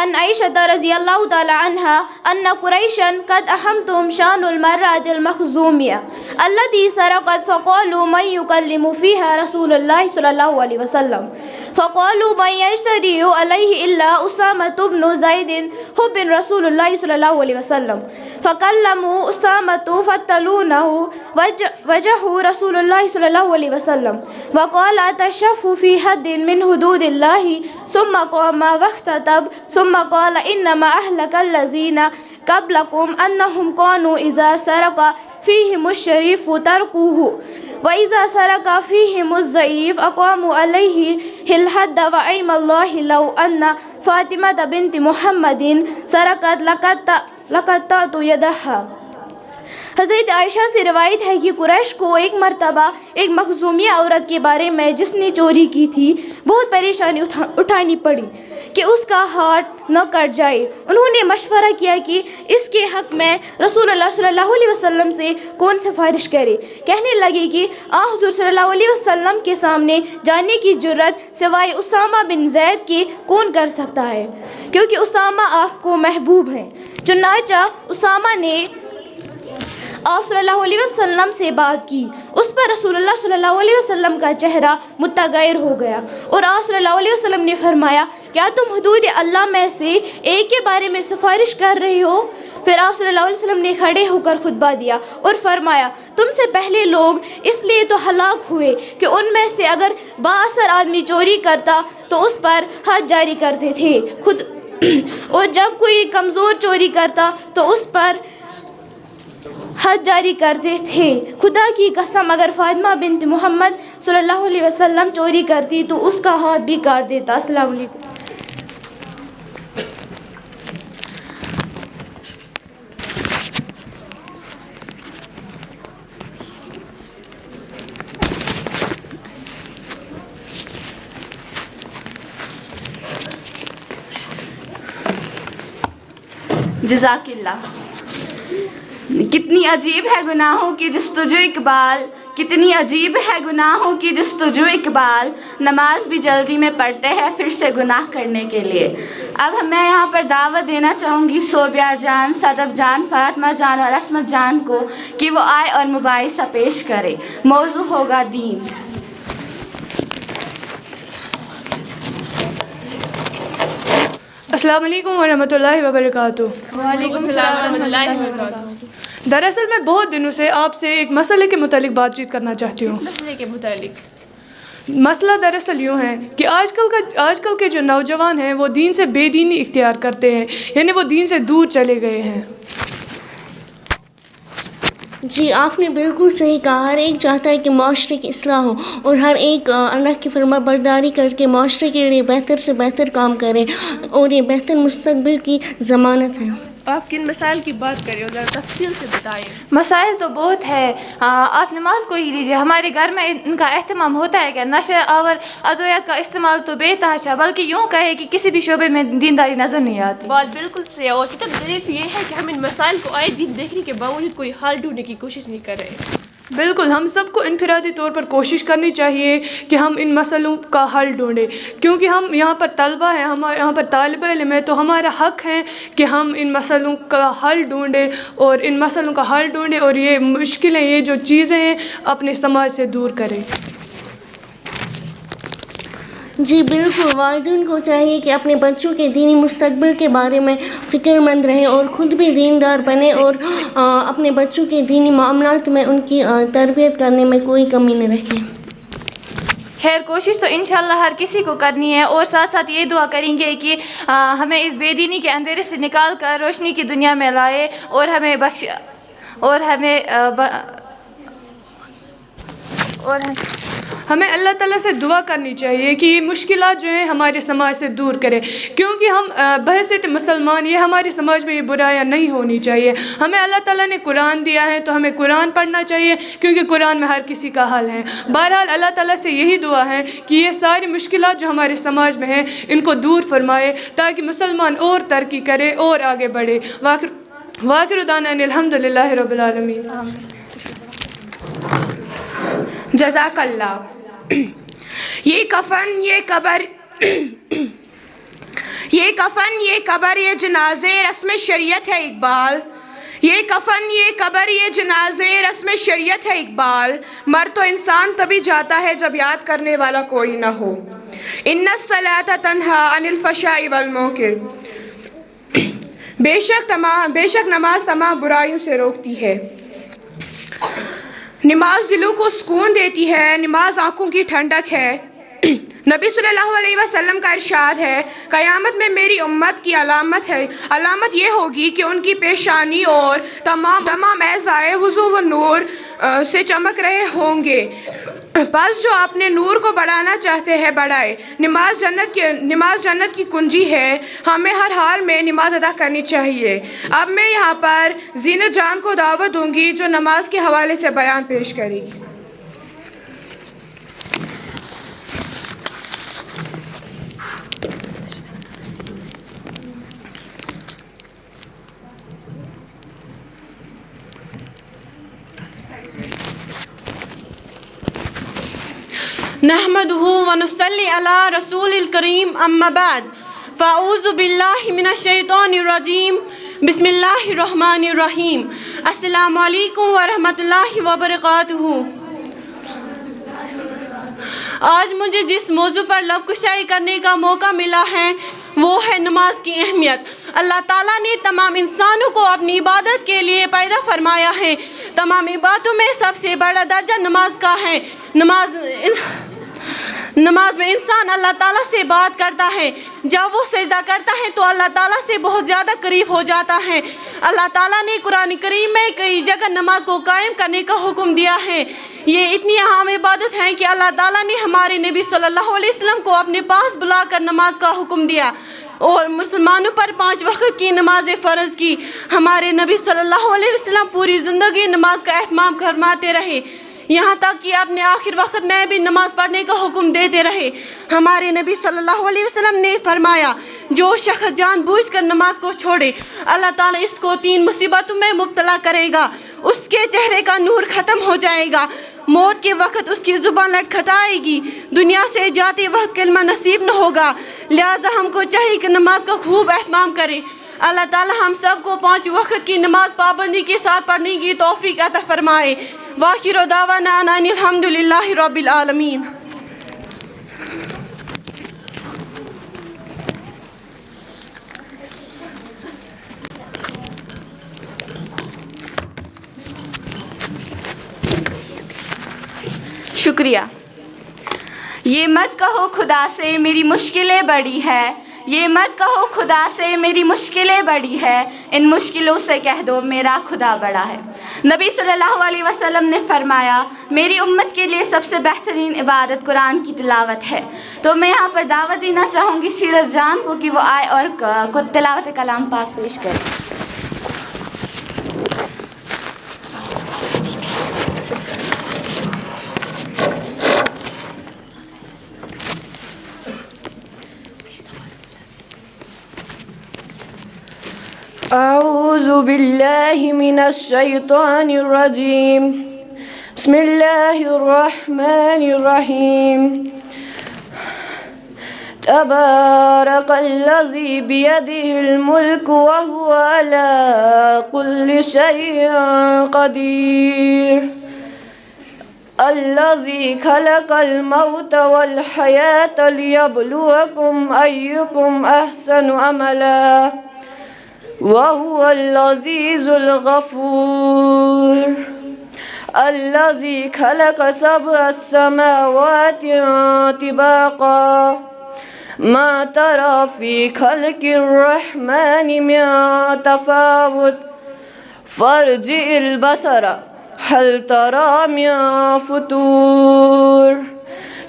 عن عائشة رضي الله تعالى عنها أن قريشا قد أهمتهم شأن المرأة المخزومية التي سرقت فقالوا من يكلم فيها رسول الله صلى الله عليه وسلم فقالوا من يجترئ عليه إلا أسامة بن زيد حب رسول الله صلى الله عليه وسلم فكلموا أسامة فتلونه وجهه رسول الله صلى الله عليه وسلم وقال أتشف في حد من حدود الله ثم قام واختتب ثم قال إنما أهلك الذين قبلكم أنهم كانوا إذا سرق فيهم الشريف تركوه وإذا سرق فيهم الضعيف أقاموا عليه الحد وأيم الله لو أن فاطمة بنت محمد سرقت لقطعت يدها. حضرت عائشہ سے روایت ہے کہ قریش کو ایک مرتبہ ایک مخزومیہ عورت کے بارے میں جس نے چوری کی تھی بہت پریشانی اٹھانی پڑی کہ اس کا ہاتھ نہ کٹ جائے. انہوں نے مشورہ کیا کہ اس کے حق میں رسول اللہ صلی اللہ علیہ وسلم سے کون سفارش کرے. کہنے لگے کہ حضور صلی اللہ علیہ وسلم کے سامنے جانے کی جرت سوائے اسامہ بن زید کے کون کر سکتا ہے کیونکہ اسامہ آپ کو محبوب ہیں. چنانچہ اسامہ نے آپ صلی اللہ علیہ وسلم سے بات کی. اس پر رسول اللہ صلی اللہ علیہ وسلم کا چہرہ متغیر ہو گیا اور آپ صلی اللہ علیہ وسلم نے فرمایا کیا تم حدود اللہ میں سے ایک کے بارے میں سفارش کر رہے ہو؟ پھر آپ صلی اللہ علیہ وسلم نے کھڑے ہو کر خطبہ دیا اور فرمایا تم سے پہلے لوگ اس لیے تو ہلاک ہوئے کہ ان میں سے اگر بااثر آدمی چوری کرتا تو اس پر حد جاری کرتے تھے خود اور جب کوئی کمزور چوری کرتا تو اس پر حد جاری کرتے تھے. خدا کی قسم اگر فاطمہ بنت محمد صلی اللہ علیہ وسلم چوری کرتی تو اس کا ہاتھ بھی کاٹ دیتا. السلام علیکم. جزاک اللہ. کتنی عجیب ہے گناہوں کی جستجو اقبال، کتنی عجیب ہے گناہوں کی جستجو اقبال، نماز بھی جلدی میں پڑھتے ہیں پھر سے گناہ کرنے کے لیے. اب میں یہاں پر دعوت دینا چاہوں گی صوبیہ جان، صدف جان، فاطمہ جان اور عصمت جان کو کہ وہ آئے اور مباحثہ پیش کرے. موضوع ہوگا دین. السلام علیکم ورحمۃ اللہ وبرکاتہ. وعلیکم السلام ورحمۃ اللہ وبرکاتہ. دراصل میں بہت دنوں سے آپ سے ایک مسئلے کے متعلق بات چیت کرنا چاہتی ہوں. مسئلے کے متعلق مسئلہ دراصل یوں ہے کہ آج کل کے جو نوجوان ہیں وہ دین سے بے دینی اختیار کرتے ہیں، یعنی وہ دین سے دور چلے گئے ہیں. جی آپ نے بالکل صحیح کہا. ہر ایک چاہتا ہے کہ معاشرے کی اصلاح ہو اور ہر ایک اللہ کی فرما برداری کر کے معاشرے کے لیے بہتر سے بہتر کام کرے اور یہ بہتر مستقبل کی ضمانت ہے. آپ کن مسائل کی بات کر رہے ہو، ذرا تفصیل سے بتائیں. مسائل تو بہت ہے. آپ نماز کو ہی لیجیے. ہمارے گھر میں ان کا اہتمام ہوتا ہے کہ نشہ آور ادویات کا استعمال تو بے تحاشا، بلکہ یوں کہے کہ کسی بھی شعبے میں دینداری نظر نہیں آتی. بات بالکل صحیح ہے. اور سب ظریف یہ ہے کہ ہم ان مسائل کو آئے دن دیکھنے کے باوجود کوئی حل ڈھونڈنے کی کوشش نہیں کر رہے. بالکل ہم سب کو انفرادی طور پر کوشش کرنی چاہیے کہ ہم ان مسئلوں کا حل ڈھونڈیں، کیونکہ ہم یہاں پر طلبہ ہیں، ہم یہاں پر طالب علم ہیں، تو ہمارا حق ہے کہ ہم ان مسئلوں کا حل ڈھونڈیں اور یہ مشکلیں، یہ جو چیزیں ہیں اپنے سماج سے دور کریں. جی بالکل. والدین کو چاہیے کہ اپنے بچوں کے دینی مستقبل کے بارے میں فکر مند رہیں اور خود بھی دیندار بنیں اور اپنے بچوں کے دینی معاملات میں ان کی تربیت کرنے میں کوئی کمی نہ رکھیں. خیر کوشش تو انشاءاللہ ہر کسی کو کرنی ہے اور ساتھ ساتھ یہ دعا کریں گے کہ ہمیں اس بے دینی کے اندھیرے سے نکال کر روشنی کی دنیا میں لائے اور ہمیں اللہ تعالیٰ سے دعا کرنی چاہیے کہ یہ مشکلات جو ہیں ہمارے سماج سے دور کرے، کیونکہ ہم بحیثیت مسلمان یہ ہمارے سماج میں یہ برائیاں نہیں ہونی چاہیے. ہمیں اللہ تعالیٰ نے قرآن دیا ہے تو ہمیں قرآن پڑھنا چاہیے، کیونکہ قرآن میں ہر کسی کا حل ہے. بہرحال اللہ تعالیٰ سے یہی دعا ہے کہ یہ ساری مشکلات جو ہمارے سماج میں ہیں ان کو دور فرمائے تاکہ مسلمان اور ترقی کرے اور آگے بڑھے. وآخر دعوانا ان الحمد للہ رب العالمین. جزاک اللہ. یہ کفن یہ قبر یہ کفن یہ قبر یہ جنازے رسم شریعت ہے اقبال. یہ کفن یہ قبر یہ جنازے رسم شریعت ہے اقبال. مر تو انسان تبھی جاتا ہے جب یاد کرنے والا کوئی نہ ہو. ان الصلاۃ تنہا عن الفحشاء والمنکر. بے شک نماز تمام برائیوں سے روکتی ہے. نماز دلوں کو سکون دیتی ہے. نماز آنکھوں کی ٹھنڈک ہے. نبی صلی اللہ علیہ وسلم کا ارشاد ہے قیامت میں میری امت کی علامت یہ ہوگی کہ ان کی پیشانی اور تمام اعضائے وضو و نور سے چمک رہے ہوں گے. بس جو اپنے نور کو بڑھانا چاہتے ہیں بڑھائے. نماز جنت کی کنجی ہے. ہمیں ہر حال میں نماز ادا کرنی چاہیے. اب میں یہاں پر زینت جان کو دعوت دوں گی جو نماز کے حوالے سے بیان پیش کرے گی. نحمده ونصلي على رسول الكريم أما بعد فأعوذ بالله من الشيطان الرجيم بسم الله الرحمن الرحيم. السلام علیکم ورحمۃ اللہ وبرکاتہ. آج مجھے جس موضوع پر لب کشائی کرنے کا موقع ملا ہے وہ ہے نماز کی اہمیت. اللہ تعالیٰ نے تمام انسانوں کو اپنی عبادت کے لیے پیدا فرمایا ہے. تمام عبادتوں میں سب سے بڑا درجہ نماز کا ہے. نماز میں انسان اللہ تعالیٰ سے بات کرتا ہے. جب وہ سجدہ کرتا ہے تو اللہ تعالیٰ سے بہت زیادہ قریب ہو جاتا ہے. اللہ تعالیٰ نے قرآن کریم میں کئی جگہ نماز کو قائم کرنے کا حکم دیا ہے. یہ اتنی اہم عبادت ہے کہ اللہ تعالیٰ نے ہمارے نبی صلی اللہ علیہ وسلم کو اپنے پاس بلا کر نماز کا حکم دیا اور مسلمانوں پر 5 وقت کی نماز فرض کی. ہمارے نبی صلی اللہ علیہ وسلم پوری زندگی نماز کا اہتمام فرماتے رہے. یہاں تک کہ اپنے آخر وقت میں بھی نماز پڑھنے کا حکم دیتے رہے. ہمارے نبی صلی اللہ علیہ وسلم نے فرمایا جو شخص جان بوجھ کر نماز کو چھوڑے اللہ تعالیٰ اس کو 3 مصیبتوں میں مبتلا کرے گا. اس کے چہرے کا نور ختم ہو جائے گا. موت کے وقت اس کی زبان لٹکھٹائے گی. دنیا سے جاتے وقت کلمہ نصیب نہ ہوگا. لہٰذا ہم کو چاہیے کہ نماز کا خوب اہتمام کریں. اللہ تعالیٰ ہم سب کو 5 وقت کی نماز پابندی کے ساتھ پڑھنے کی توفیق عطا فرمائے. وآخر دعوانا ان الحمد للہ رب العالمین. شکریہ. یہ مت کہو خدا سے میری مشکلیں بڑی ہے. یہ مت کہو خدا سے میری مشکلیں بڑی ہے. ان مشکلوں سے کہہ دو میرا خدا بڑا ہے. نبی صلی اللہ علیہ وسلم نے فرمایا میری امت کے لیے سب سے بہترین عبادت قرآن کی تلاوت ہے. تو میں یہاں پر دعوت دینا چاہوں گی سیرت جان کو کہ وہ آئے اور تلاوت کلام پاک پیش کرے. أعوذ بالله من الشيطان الرجيم. بسم الله الرحمن الرحيم. تبارك الذي بيده الملك وهو على كل شيء قدير. الذي خلق الموت والحياة ليبلوكم أيكم أحسن عملا وهو العزيز الغفور. الذي خلق 7 سماوات طباقا ما ترى في خلق الرحمن من تفاوت فارجع البصر هل ترى من فطور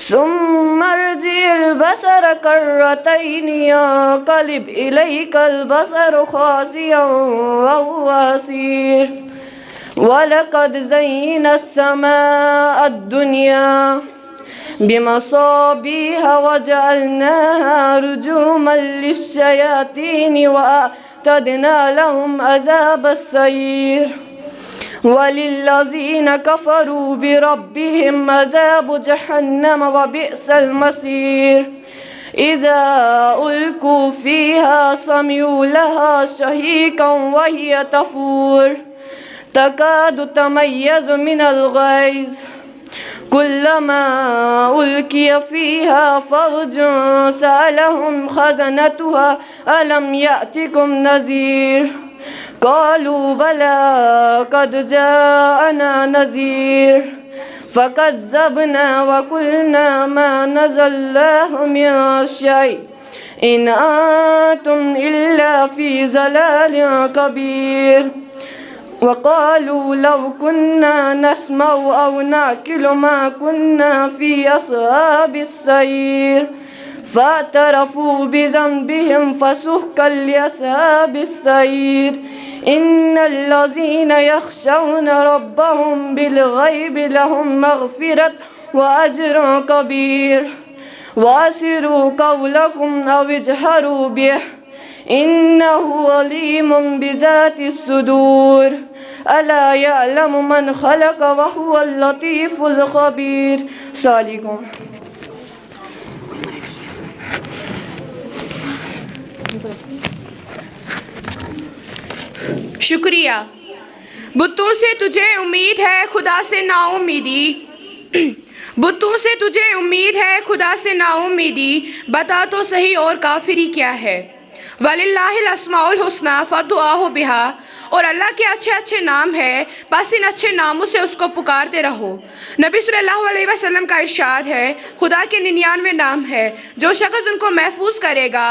ثم ارجع البصر كرتين ينقلب إليك البصر خاسئا وهو حسير. ولقد زينا السماء الدنيا بمصابيح وجعلناها رجوما للشياطين وأعتدنا وأعتدنا لهم عذاب السعير وللذين كفروا بربهم عذاب جهنم وبئس المصير إذا ألقوا فيها سمعوا لها شهيقا وهي تفور تكاد تميز من الغيظ كلما ألقي فيها فوج سألهم خزنتها ألم يأتكم نذير قالوا بلى قد جاءنا نذير فكذبنا وقلنا ما نزل الله من شيء إن أنتم إلا في ضلال كبير وقالوا لو كنا نسمع أو نعقل ما كنا في أصحاب السعير فاعترفوا بذنبهم فسحقا لأصحاب السعير إن الذين يخشون ربهم بالغيب لهم مغفرة وأجر كبير وأسروا قولكم أو اجهروا به إنه عليم بذات الصدور ألا يعلم من خلق وهو اللطيف الخبير. سالكم. شکریہ. بتوں سے تجھے امید ہے خدا سے نا امیدی بتوں سے تجھے امید ہے خدا سے نا امیدی بتا تو صحیح اور کافری کیا ہے. وَلِلَّهِ الْأَسْمَاءُ الْحُسْنَى فَادْعُوهُ بِهَا اور اللہ کے اچھے اچھے نام ہے بس ان اچھے ناموں سے اس کو پکارتے رہو. نبی صلی اللہ علیہ وسلم کا ارشاد ہے خدا کے 99 نام ہے جو شخص ان کو محفوظ کرے گا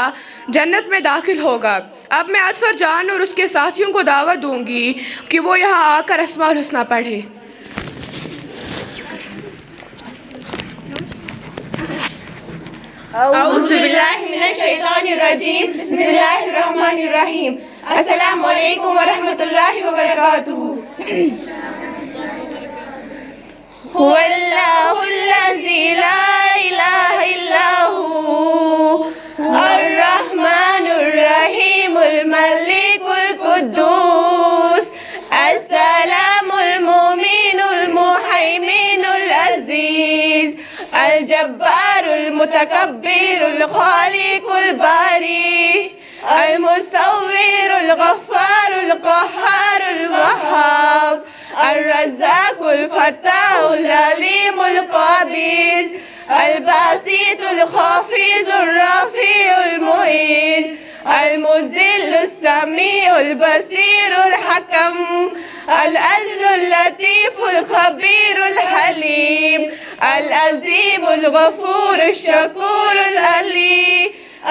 جنت میں داخل ہوگا. اب میں اطہر جان اور اس کے ساتھیوں کو دعوت دوں گی کہ وہ یہاں آ کر اسماء الحسنی پڑھے. اعوذ باللہ من الشیطان الرجیم بسم اللہ الرحمن الرحیم. السلام علیکم ورحمۃ اللہ وبرکاتہ. هو اللہ الذی لا الہ الا هو الرحمن الرحیم الملک القدوس السلام المؤمن المحیمن العزیز الجبار المتکبر الخالق الباری المصور الغفار القہار الوہاب الرزاق الفتاح العلیم القابض الباسط الخافض الرافع المعز المذل السمیع البصیر الحکم العدل اللطیف الخبیر الحلیم العظیم الغفور الشکور العلی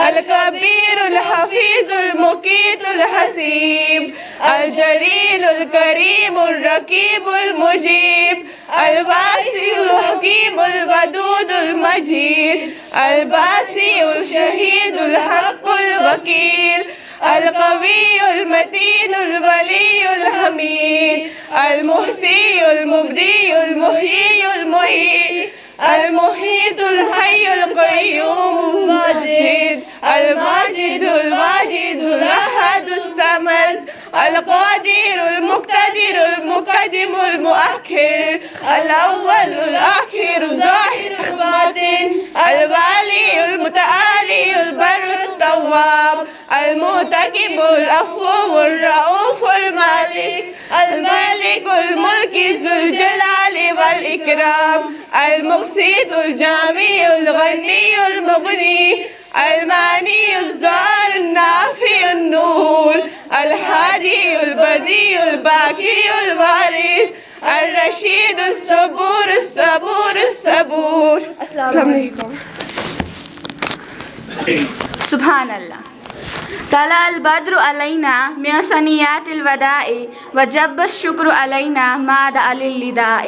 الکبیر الحفیظ المقیت الحسیب الجلیل الکریم الرقیب المجیب الواسع الحکیم الودود المجید الباسع الشہید الحق الوکیل القوی المتین الولی الحمید المحصی المبدی المحیی المعید المحیط الحی القیوم الماجد الواجد الاحد الصمد القادر المقتدر المقدم المؤخر الاول الاخر الظاهر الباطن الوالي المتعالي البر التواب المعتقب العفو الرؤوف المالك الملك الملك ذو الجلال والإكرام المقسط الجامع الغني المغني الماني الزار النافع النور الهادي البديع الباقي الوارث الرشید الصبور الصبور الصبور. السلام علیکم. سبحان اللہ. طلع البدر علینا من ثنیات الوداع وجب الشکر علینا ما دعا للنداء.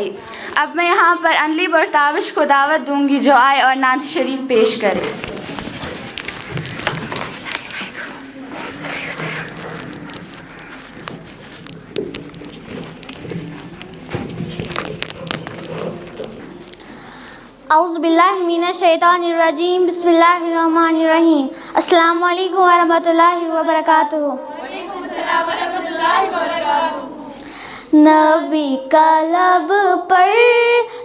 اب میں یہاں پر انلی برتاوش کو دعوت دوں گی جو آئے اور نعت شریف پیش کرے. اعوذ باللہ من الشیطان الرجیم بسم اللہ الرحمن الرحیم. السلام علیکم ورحمۃ اللہ وبرکاتہ. نبی کا لب پر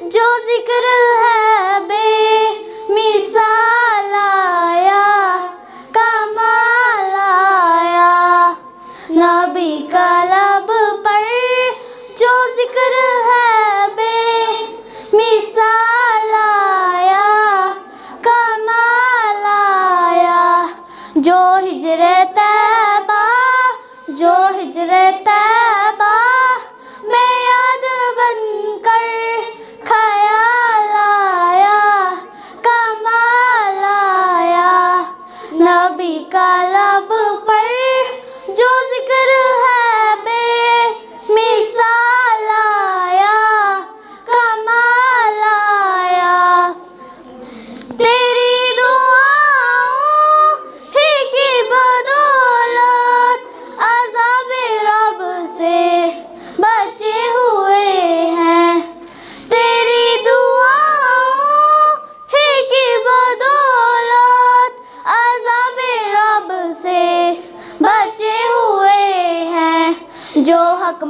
جو ذکر ہے بے مثال آیا کمال آیا نبی کا لب پر جو ذکر ہے بے مثال آیا کمال آیا جو ہجر طیبہ جو ہجر طیبہ میں یاد بن کر خیال آیا کمال آیا نبی کا لب پر جو ذکر ہے بے مثال آیا کمال آیا تیری دعاؤں ہی کی بدولت عذاب رب سے بچے ہوئے ہیں تیری دعاؤں ہی کی بدولت عذاب رب سے بچے ہوئے ہیں جو حق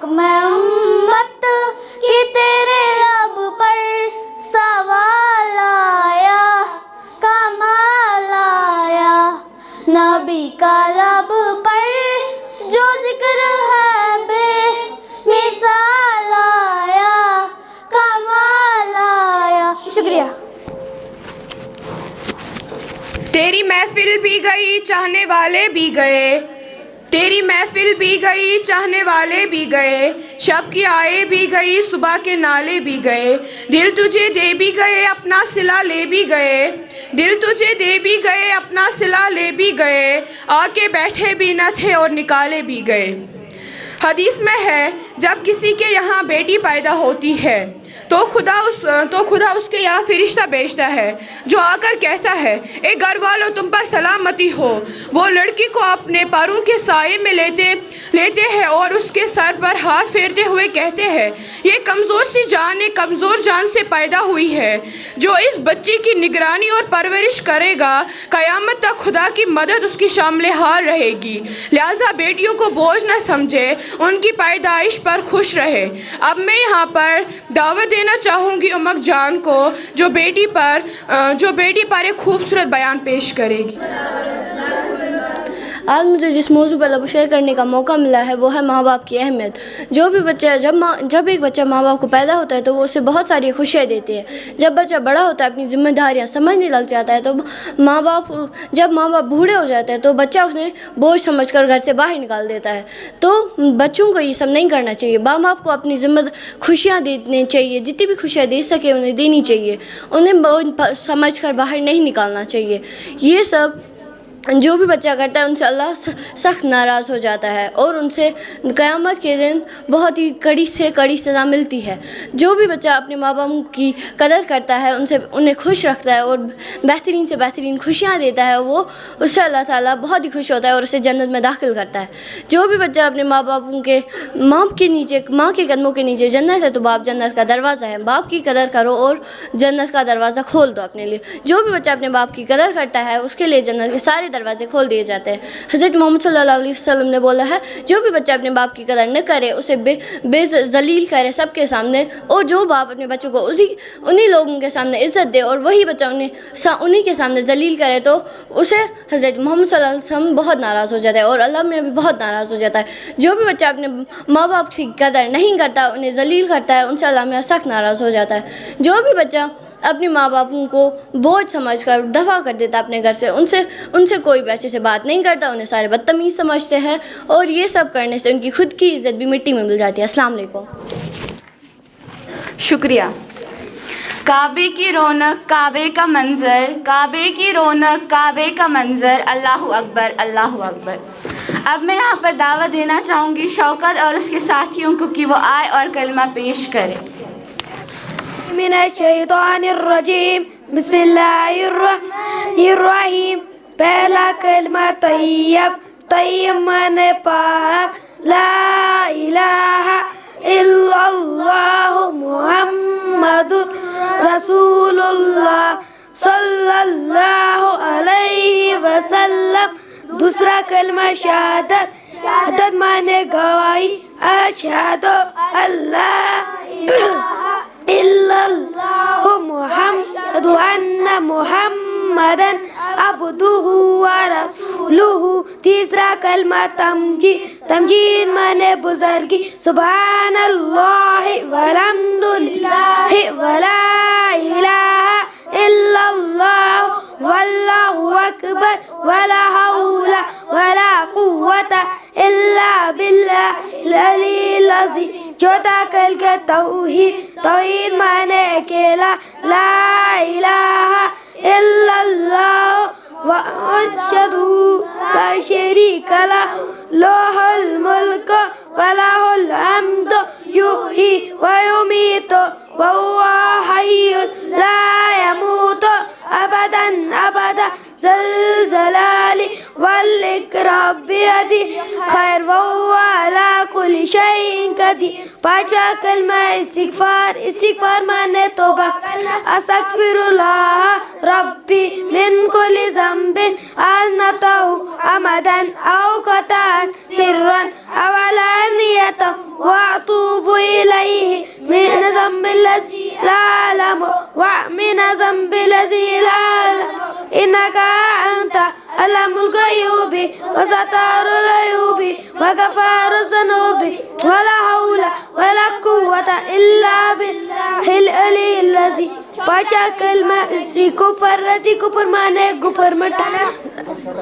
میں امت کی تیرے لب پر سوال آیا کمال آیا نبی کا لب پر جو ذکر ہے بے مثال آیا کمال آیا شکریہ تیری محفل بھی گئی چاہنے والے بھی گئے تیری محفل بھی گئی چاہنے والے بھی گئے شب کی آئے بھی گئی صبح کے نالے بھی گئے دل تجھے دے بھی گئے اپنا صلہ لے بھی گئے دل تجھے دے بھی گئے اپنا صلہ لے بھی گئے آ کے بیٹھے بھی نہ تھے اور نکالے بھی گئے حدیث میں ہے جب کسی کے یہاں بیٹی پیدا ہوتی ہے تو خدا اس کے یہاں فرشتہ بھیجتا ہے جو آ کر کہتا ہے اے گھر والوں تم پر سلامتی ہو وہ لڑکی کو اپنے پیروں کے سائے میں لیتے ہیں اور اس کے سر پر ہاتھ پھیرتے ہوئے کہتے ہیں یہ کمزور سی جان ایک کمزور جان سے پیدا ہوئی ہے جو اس بچی کی نگرانی اور پرورش کرے گا قیامت تک خدا کی مدد اس کی شامل حال رہے گی لہٰذا بیٹیوں کو بوجھ نہ سمجھے ان کی پیدائش پر خوش رہے اب میں یہاں پر دعوت دینا چاہوں گی امک جان کو جو بیٹی پر ایک خوبصورت بیان پیش کرے گی آج مجھے جس موضوع پر لب شیئر کرنے کا موقع ملا ہے وہ ہے ماں باپ کی اہمیت جو بھی بچہ جب ایک بچہ ماں باپ کو پیدا ہوتا ہے تو وہ اسے بہت ساری خوشیاں دیتے ہیں جب بچہ بڑا ہوتا ہے اپنی ذمہ داریاں سمجھنے لگ جاتا ہے تو جب ماں باپ بوڑھے ہو جاتے ہیں تو بچہ انہیں بوجھ سمجھ کر گھر سے باہر نکال دیتا ہے تو بچوں کو یہ سب نہیں کرنا چاہیے ماں باپ کو اپنی خوشیاں دینی چاہیے جتنی بھی خوشیاں دے سکے انہیں دینی چاہیے انہیں بوجھ سمجھ کر باہر نہیں نکالنا چاہیے یہ سب جو بھی بچہ کرتا ہے ان سے اللہ سخت ناراض ہو جاتا ہے اور ان سے قیامت کے دن بہت ہی کڑی سے کڑی سزا ملتی ہے جو بھی بچہ اپنے ماں باپ کی قدر کرتا ہے انہیں خوش رکھتا ہے اور بہترین سے بہترین خوشیاں دیتا ہے وہ اس سے اللہ تعالیٰ بہت ہی خوش ہوتا ہے اور اسے جنت میں داخل کرتا ہے جو بھی بچہ اپنے ماں کے قدموں کے نیچے جنت ہے تو باپ جنت کا دروازہ ہے باپ کی قدر کرو اور جنت کا دروازہ کھول دو اپنے لیے جو بھی بچہ اپنے باپ کی قدر کرتا ہے اس کے لیے جنت کے سارے دروازے کھول دیے جاتے ہیں حضرت محمد صلی اللہ علیہ وسلم نے بولا ہے جو بھی بچہ اپنے باپ کی قدر نہ کرے اسے بے ذلیل کرے سب کے سامنے اور جو باپ اپنے بچوں کو انہی لوگوں کے سامنے عزت دے اور وہی بچہ انہی کے سامنے ذلیل کرے تو اسے حضرت محمد صلی اللہ علیہ وسلم بہت ناراض ہو جاتا ہے اور اللہ میں بھی بہت ناراض ہو جاتا ہے جو بھی بچہ اپنے ماں باپ کی قدر نہیں کرتا انہیں ذلیل کرتا ہے ان سے اللہ میں سخت ناراض ہو جاتا ہے جو بھی بچہ اپنے ماں باپوں کو بوجھ سمجھ کر دفع کر دیتا اپنے گھر سے ان سے کوئی بھی اچھے سے بات نہیں کرتا انہیں سارے بدتمیز سمجھتے ہیں اور یہ سب کرنے سے ان کی خود کی عزت بھی مٹی میں مل جاتی ہے السلام علیکم شکریہ کعبے کی رونق کعبے کا منظر کعبے کی رونق کعبے کا منظر اللہ اکبر اللہ اکبر اب میں یہاں پر دعوت دینا چاہوں گی شوکت اور اس کے ساتھیوں کو کہ وہ آئے اور کلمہ پیش کرے من الشیطان الرجیم بسم اللہ الرحمن الرحیم پہلا کلمہ طیب معنی پاک لا الہ الا اللہ محمد رسول اللہ صلی اللہ علیہ وسلم دوسرا کلمہ شہادت شہادت مانے گواہی اشہدو اللہ الا اللہ محمد ان محمدن عبدہ ورسولہ. تیسرا کلمہ تمجید مانے بزرگی سبحان اللہ والحمد للہ ولا الہ الا اللہ واللہ اکبر ولا حول ولا قوت الا باللہ العلی العظیم. چوتھا کلمہ توحید توحید مانے اکیلا لا الہ الا اللہ وحدہ لا شریک لہ لہ الملک وله الحمد يحيي ويميت وهو حي لا يموت أبدا أبدا ذا الجلال والإكرام بيده خير وهو على كل شيء قدير. پانچواں کلمہ استغفار مانے توبہ استغفر اللہ ربی من کل ذنب اذنبته عمدا او خطأ سرا او علانیة واتوب الیہ من ذنب الذی لا اعلم ومن ذنب الذی لا اعلم انک انت علام الغیوب وستار العیوب وغفار الذنوب ولا حول ولا قوة الا باللہ العلی العظیم. پانچواں کلمہ کفر مانے گفر مٹا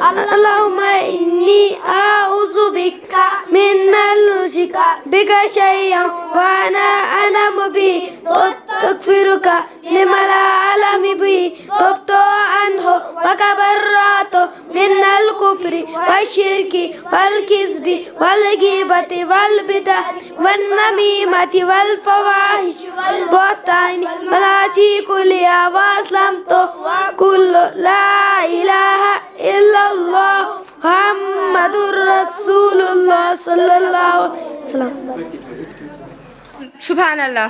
اللہم انی اعوذ بک من الشرک بک شیئا وانا اعلم بہ استغفرک لما لا اعلم بہ تبت عنہ وکبرت من الکفر والشرک والکذب والغیبۃ والبدع والنمیمۃ والفواحش والبہتان والعصی کلیا واسلمت کل لا الہ الا اللہ محمد رسول اللہ صلی اللہ علیہ وسلم. سبحان اللہ.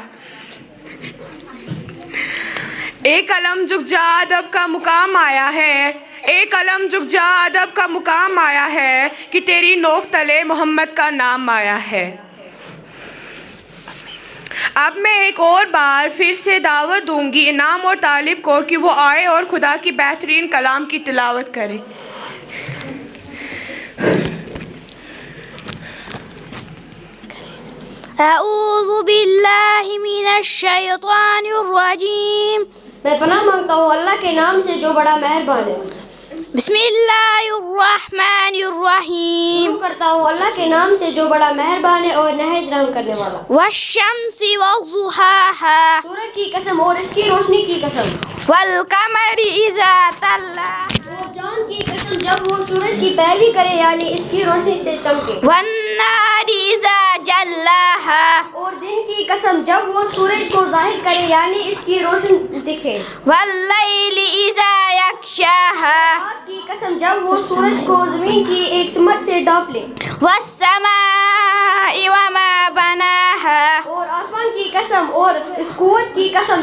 ایک قلم جھک جا ادب کا مقام آیا ہے ایک قلم جھک جا ادب کا مقام آیا ہے کہ تیری نوک تلے محمد کا نام آیا ہے. اب میں ایک اور بار پھر سے دعوت دوں گی انعام اور طالب کو کہ وہ آئے اور خدا کی بہترین کلام کی تلاوت کرے. اعوذ باللہ من الشیطان الرجیم. میں پناہ مانگتا ہوں اللہ کے نام سے جو بڑا مہربان ہے. بسم اللہ الرحمن الرحیم. شروع کرتا ہوں اللہ کے نام سے جو بڑا مہربان ہے اور نہایت رحم کرنے والا. والشمس وضحاها. سورج کی قسم اور اس کی روشنی کی قسم. والقمر اذا تلاها. اور چاند کی قسم جب وہ سورج کی پیروی کرے یعنی اس کی روشنی سے چمکے. والنہار اذا جلاها. اور دن کی قسم جب وہ سورج کو ظاہر کرے یعنی اس کی روشن دکھے. واللیل اذا یغشاها. رات کی قسم جب وہ سورج کو زمین کی ایک سمت سے ڈانپ لے. والسماء وما بناها. اور آسمان کی قسم اور اس قوت کی قسم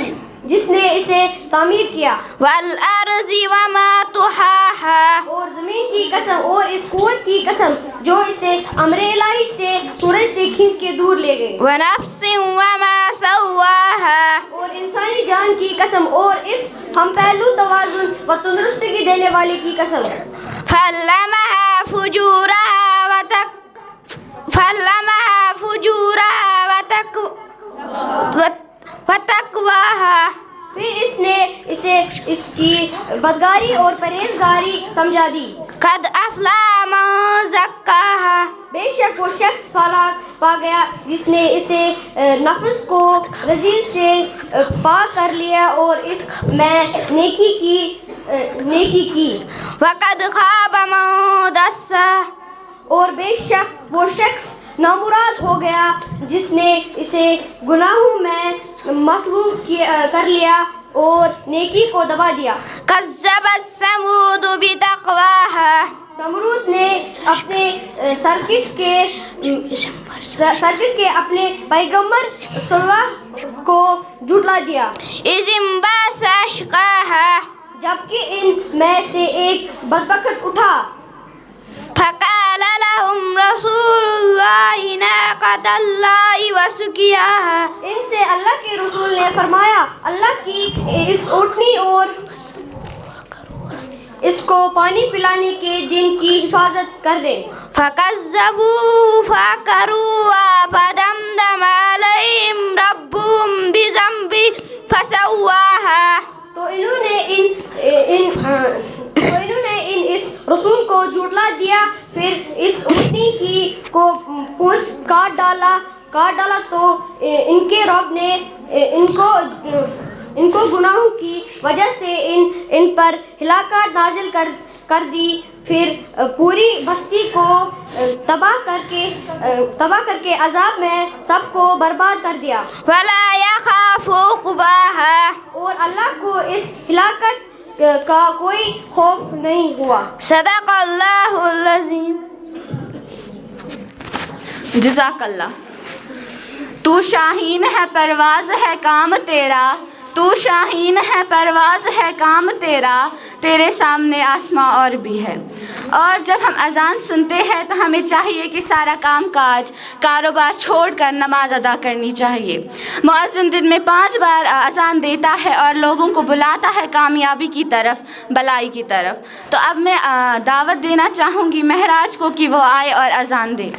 جس نے اسے تعمیر کیا. والارض وما طحاها. اور زمین کی قسم اور اس قوت کی قسم جو اسے امر الہی سے سورج سے کھینچ کے دور لے گئے. ونفس وما سواها. اور انسانی جان کی قسم اور اس ہم پہلو توازن و تندرستی دینے والے کی قسم. فَلَّمَهَا فُجُورَهَا وَتَقْوَاهَا. پھر اس نے اسے اس کی بدگاری اور پرہیزگاری سمجھا دی. قَدْ أَفْلَحَ مَن زَكَّاهَا. بے شک وہ شخص فلاح پا گیا جس نے اسے نفس کو رذیل سے پاک کر لیا اور اس میں نیکی کی. وَقَدْ خَابَ مَن دَسَّاهَا. اور بے شک وہ شخص نامراد ہو گیا جس نے اسے گناہوں میں مصروف کر لیا اور نیکی کو دبا دیا. كَذَّبَتْ ثَمُودُ بِتَقْوَاهَا. سمرود نے اپنے سرکش کے اپنے پیغمبر صالح کو جھٹلا دیا. إِذِ انبَعَثَ أَشْقَاهَا. جبکہ ان میں سے ایک بدبخت اٹھا. فقال لهم رسول الله ناقة الله وسقياها. ان سے اللہ کے رسول نے فرمایا اللہ کی اس اونٹنی اور اس کو پانی پلانے کے دن کی حفاظت کر دیں. فكذبوه فعقروها فدمدم عليهم ربهم بذنبهم فسواها. تو انہوں نے اس رسول کو جھٹلا دیا، پھر اس اونٹنی کی کو پونچھ کاٹ ڈالا تو ان کے رب نے ان کو گناہوں کی وجہ سے ان پر ہلاکت نازل کر دی، پھر پوری بستی کو تباہ کر کے عذاب میں سب کو برباد کر دیا. ولا يخاف عقباها. اور اللہ کو اس ہلاکت کا کوئی خوف نہیں ہوا. صدق اللہ العظیم. جزاک اللہ. تو شاہین ہے پرواز ہے کام تیرا، تو شاہین ہے پرواز ہے کام تیرا، تیرے سامنے آسماں اور بھی ہے. اور جب ہم اذان سنتے ہیں تو ہمیں چاہیے کہ سارا کام کاج کاروبار چھوڑ کر نماز ادا کرنی چاہیے. مؤذن دن میں 5 بار اذان دیتا ہے اور لوگوں کو بلاتا ہے کامیابی کی طرف، بلائی کی طرف. تو اب میں دعوت دینا چاہوں گی مہراج کو کہ وہ آئے اور اذان دے.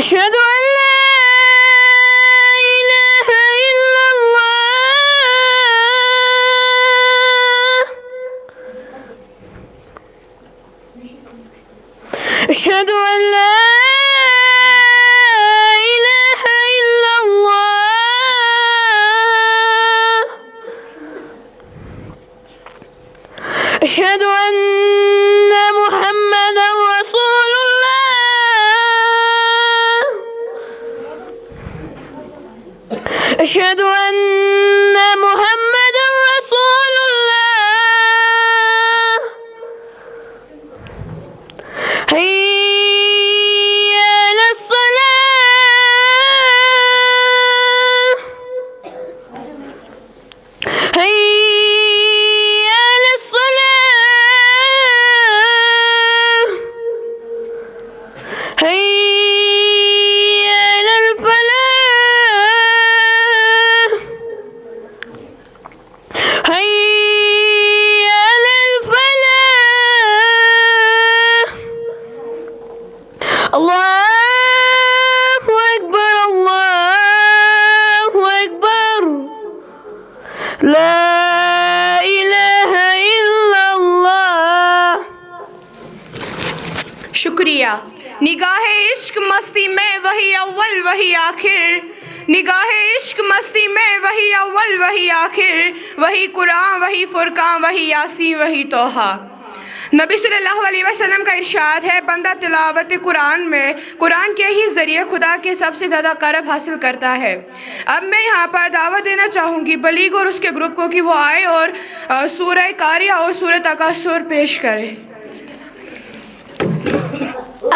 أشهد أن لا إله إلا الله. أشهد أن لا إله إلا الله. أشهد أن محمدا رسول الله. أشهد أن محمدا رسول الله. حي على الصلاة. حي على الصلاة. حي على الفلاح. حي على الفلاح. الله أكبر الله أكبر. لا إله إلا الله. شکریہ. نگاہ عشق مستی میں وہی اول وہی آخر، نگاہ عشق مستی میں وہی اول وہی آخر، وہی قرآن وہی فرقان وہی یاسین وہی توحا. نبی صلی اللہ علیہ وسلم کا ارشاد ہے بندہ تلاوت قرآن میں قرآن کے ہی ذریعے خدا کے سب سے زیادہ قرب حاصل کرتا ہے. اب میں یہاں پر دعوت دینا چاہوں گی بلیغ اور اس کے گروپ کو کہ وہ آئے اور سورہ قاریہ اور سورہ تکاثر پیش کرے.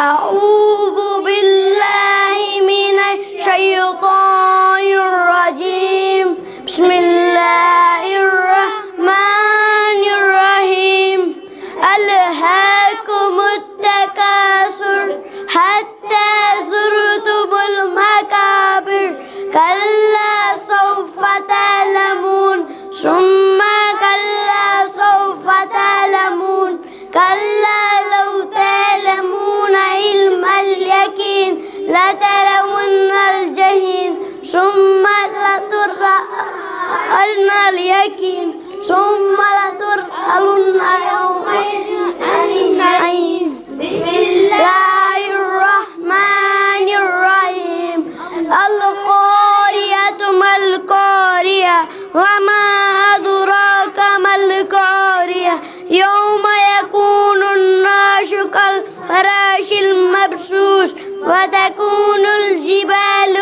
أعوذ بالله من الشيطان الرجيم. بسم الله الرحمن الرحيم. ألهاكم التكاثر حتى زرتم المقابر كلا سوف تعلمون ثم كلا سوف تعلمون كلا لو تعلمون علم اليقين لترون الجحيم ثم لترون اليقين ثم لترون يومئذ عن النعيم. بسم الله الرحمن الرحيم. القارية ما القارية وما أدراك ما القارية يوم يكون الناس كالفراش المبثوث وتكون الجبال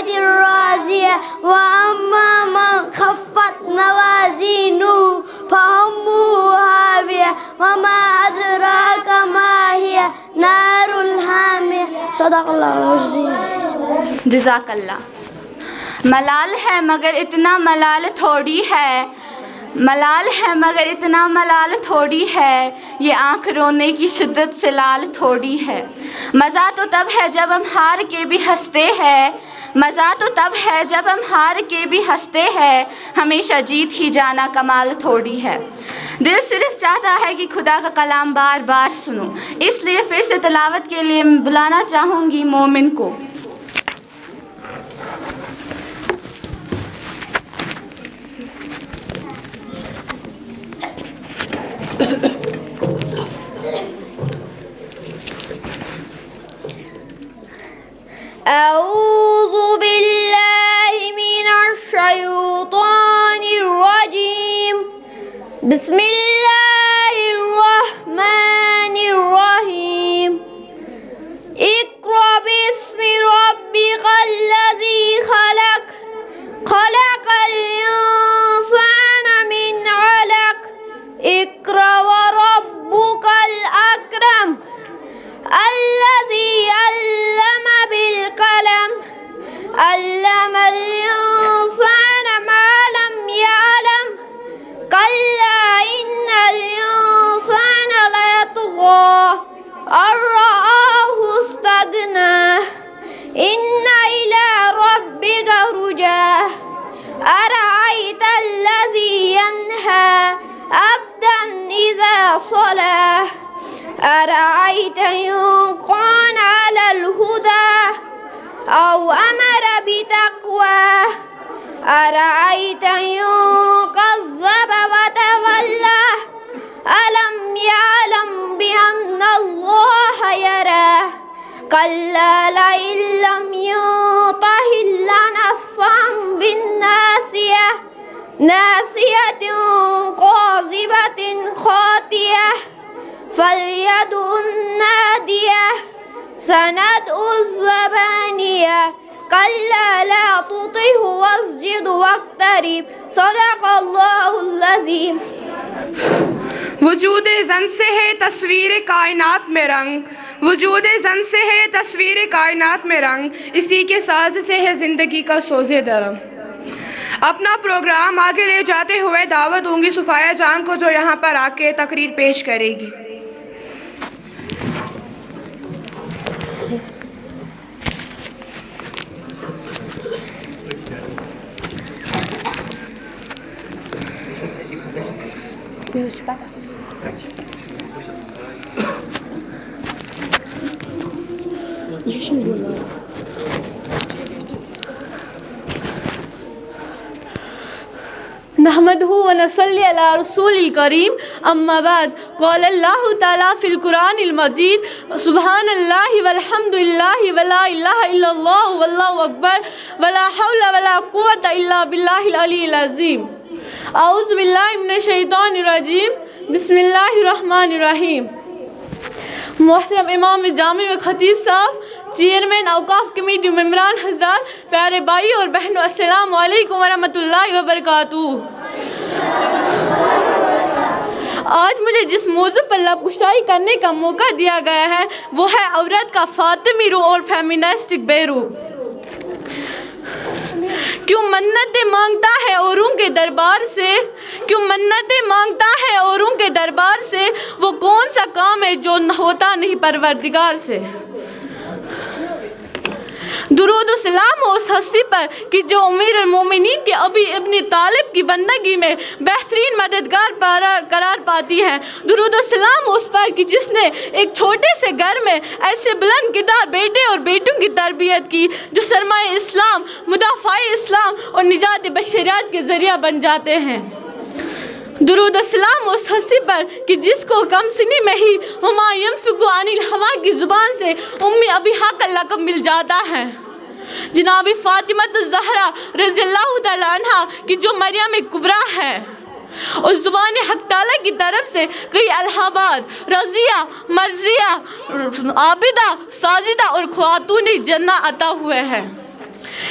العاديات الرازية وأما من خفت موازينه فأمه هاوية وما أدراك ما هي نار الحامية صدق الله العظيم. جزاک اللہ. ملال ہے مگر اتنا ملال تھوڑی ہے، ملال ہے مگر اتنا ملال تھوڑی ہے، یہ آنکھ رونے کی شدت سے لال تھوڑی ہے. مزہ تو تب ہے جب ہم ہار کے بھی ہنستے ہیں، مزہ تو تب ہے جب ہم ہار کے بھی ہنستے ہیں، ہمیشہ جیت ہی جانا کمال تھوڑی ہے. دل صرف چاہتا ہے کہ خدا کا کلام بار بار سنوں، اس لیے پھر سے تلاوت کے لیے بلانا چاہوں گی مومن کو. أعوذ بالله من الشيطان الرجيم بسم الله الرحمن الرحيم اقرأ باسم ربك الذي خلق خلق الإنسان من علق اقرأ وربك الأكرم الذي علم بالقلم علم الإنسان ما لم يعلم كلا إن الإنسان ليطغى أن رآه استغنى إن إلى ربك رجعه أرأيت الذي ينهى عبدا إذا صلى أرأيت إن كان على الهدى أو أمر بتقوى أرأيت إن كذب وتولى ألم يعلم بأن الله يرى كلا لئن لم ينته لنصفا بالناصية ناصية كاذبة خاطئة فليدع النادية سندع الزبانية كلا لا تطعه واسجد واقترب صدق الله العظيم. وجود زن سے ہے تصویر کائنات میں رنگ، وجود زن سے ہے تصویر کائنات میں رنگ، اسی کے ساز سے ہے زندگی کا سوز درم. اپنا پروگرام آگے لے جاتے ہوئے دعوت دوں گی صفیہ جان کو، جو یہاں پر آ کے تقریر پیش کرے گی. نحمده ونصلي على رسول الكريم أما بعد قال الله تعالى في القرآن المجيد سبحان الله والحمد لله ولا إله إلا الله والله أكبر ولا حول ولا قوة إلا بالله العلي العظيم. أعوذ بالله من الشيطان الرجيم بسم الله الرحمن الرحيم. محترم امام جامع و خطیب صاحب، چیئرمین اوقاف کمیٹی ممبران حضرات، پیارے بھائی اور بہنوں، السلام علیکم ورحمۃ اللہ وبرکاتہ. آج مجھے جس موضوع پر لب کشائی کرنے کا موقع دیا گیا ہے وہ ہے عورت کا فاطمی روح اور فیمینسٹک بیروح. کیوں منتیں مانگتا ہے اوروں کے دربار سے، کیوں منتیں مانگتا ہے اوروں کے دربار سے، وہ کون سا کام ہے جو ہوتا نہیں پروردگار سے. درود و سلام ہو اس ہستی پر کہ جو امیر المومنین کے ابی ابن طالب کی بندگی میں بہترین مددگار قرار پاتی ہے. درود و سلام اس پر کہ جس نے ایک چھوٹے سے گھر میں ایسے بلند کردار بیٹے اور بیٹوں کی تربیت کی جو سرمایہ اسلام، مدافع اسلام اور نجات بشریات کے ذریعہ بن جاتے ہیں. درود و سلام اس ہستی پر کہ جس کو کم سنی میں ہی وما ينفق عن الهوى کی زبان سے امی ابیہا کا لقب مل جاتا ہے. جناب فاطمہ الزہرا رضی اللہ تعالیٰ عنہ کی جو مریم کبریٰ ہے، اس زبان حق تعالیٰ کی طرف سے کئی الہابات، رضیہ، مرضیہ، عابدہ، ساجدہ اور خواتون جنہ عطا ہوئے ہیں.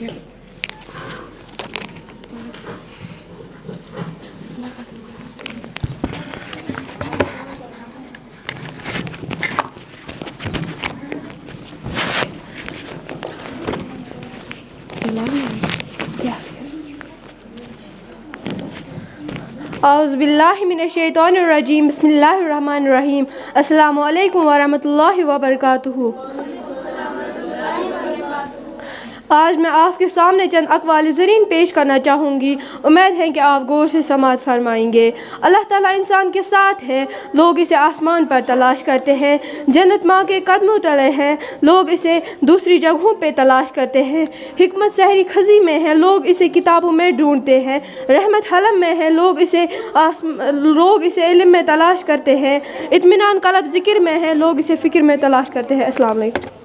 رکھیے. اعوذ باللہ من الشیطان الرجیم بسم اللہ الرحمن الرحیم. السلام علیکم ورحمۃ اللہ وبرکاتہ. آج میں آپ کے سامنے چند اقوال زرین پیش کرنا چاہوں گی. امید ہے کہ آپ غور سے سماعت فرمائیں گے. اللہ تعالیٰ انسان کے ساتھ ہے، لوگ اسے آسمان پر تلاش کرتے ہیں. جنت ماں کے قدموں تلے ہیں، لوگ اسے دوسری جگہوں پہ تلاش کرتے ہیں. حکمت سحری خزی میں ہے، لوگ اسے کتابوں میں ڈھونڈتے ہیں. رحمت حلم میں ہے، لوگ اسے علم میں تلاش کرتے ہیں. اطمینان قلب ذکر میں ہے، لوگ اسے فکر میں تلاش کرتے ہیں. السلام علیکم.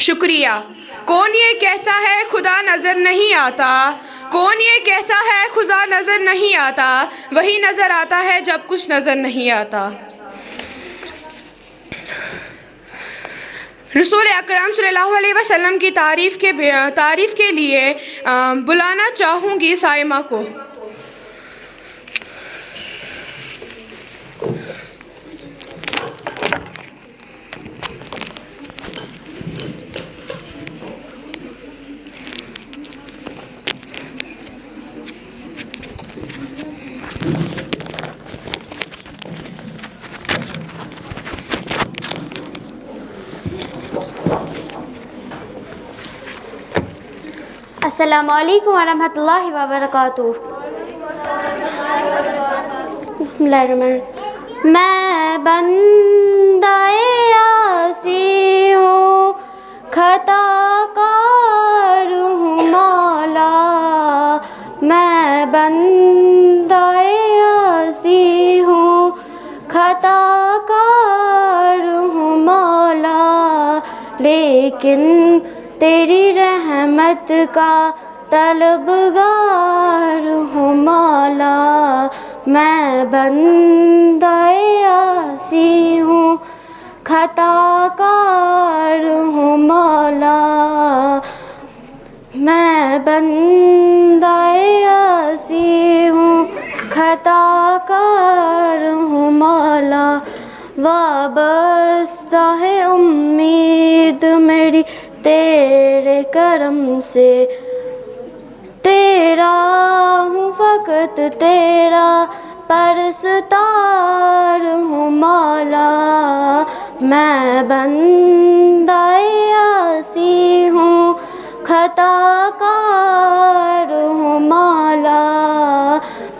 شکریہ. کون یہ کہتا ہے خدا نظر نہیں آتا؟ کون یہ کہتا ہے خدا نظر نہیں آتا؟ وہی نظر آتا ہے جب کچھ نظر نہیں آتا. رسول اکرم صلی اللہ علیہ وسلم کی تعریف کے لیے بلانا چاہوں گی سائمہ کو. السلام علیکم ورحمۃ اللہ وبرکاتہ. بسم اللہ الرحمن الرحیم. میں بندہ عاصی ہوں، خطا کار ہوں مولا. میں بندہ عاصی ہوں، خطا کار ہوں مولا. لیکن تیری رحمت کا طلبگار ہوں مولا. میں بندہ عاصی ہوں، خطا کار ہوں مولا. میں بندہ عاصی ہوں، خطا کار ہوں مولا. وابستہ ہے امید میری تیرے کرم سے، تیرا ہوں فقط تیرا پرستار ہوں مولا. میں بندہ عاصی ہوں، خطا کار ہوں مولا.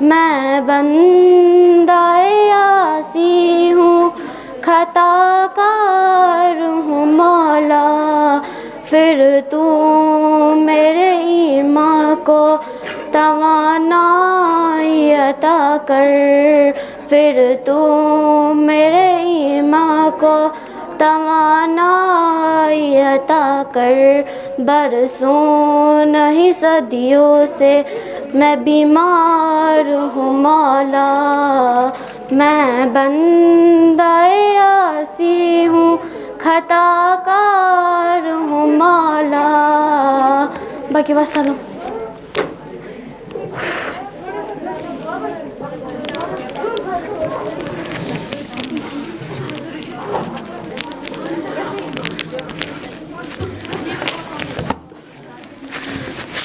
میں بندہ عاصی ہوں، خطا کار ہوں مولا. پھر تو میرے ایمان کو توانائی عطا کر. پھر تو میرے ایمان کو توانائی عطا کر. برسوں نہیں صدیوں سے میں بیمار ہوں مولا. میں بندہ عاصی ہوں، خطا کار ہوں مولا. باقی وسلام.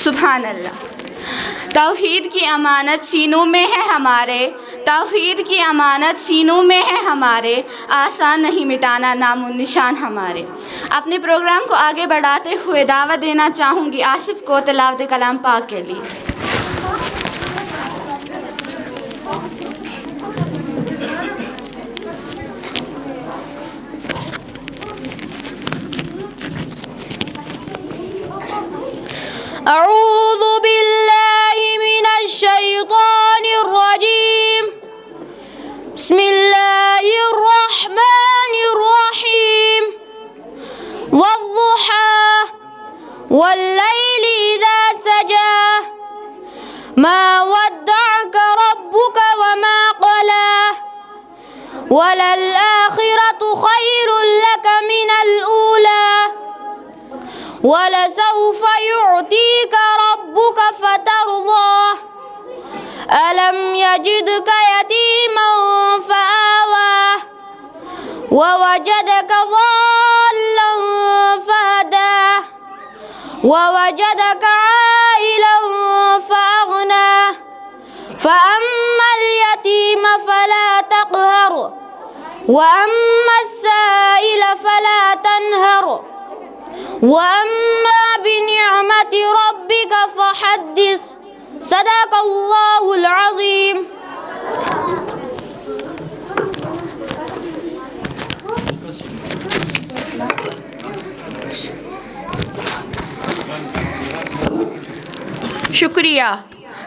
سبحان اللہ. توحید کی امانت سینوں میں ہے ہمارے، توحید کی امانت سینوں میں ہے ہمارے. آسان نہیں مٹانا نام و نشان ہمارے. اپنے پروگرام کو آگے بڑھاتے ہوئے دعوت دینا چاہوں گی آصف کو تلاوت کلام پاک کے لیے. اعوذ باللہ من الشیطان الرجیم. بسم اللہ الرحمن الرحیم. والضحى والليل إذا سجى ما ودعك ربك وما قلى وللآخرة خير لك من الأولى ولسوف يعطيك ربك فترضى ألم يجدك يتيما فآوى ووجدك ضالا فهدى ووجدك عائلا فأغنى فأما اليتيم فلا تقهر وأما السائل فلا تنهر وأما بنعمة ربك فحدث صدق الله العظيم. شکریہ.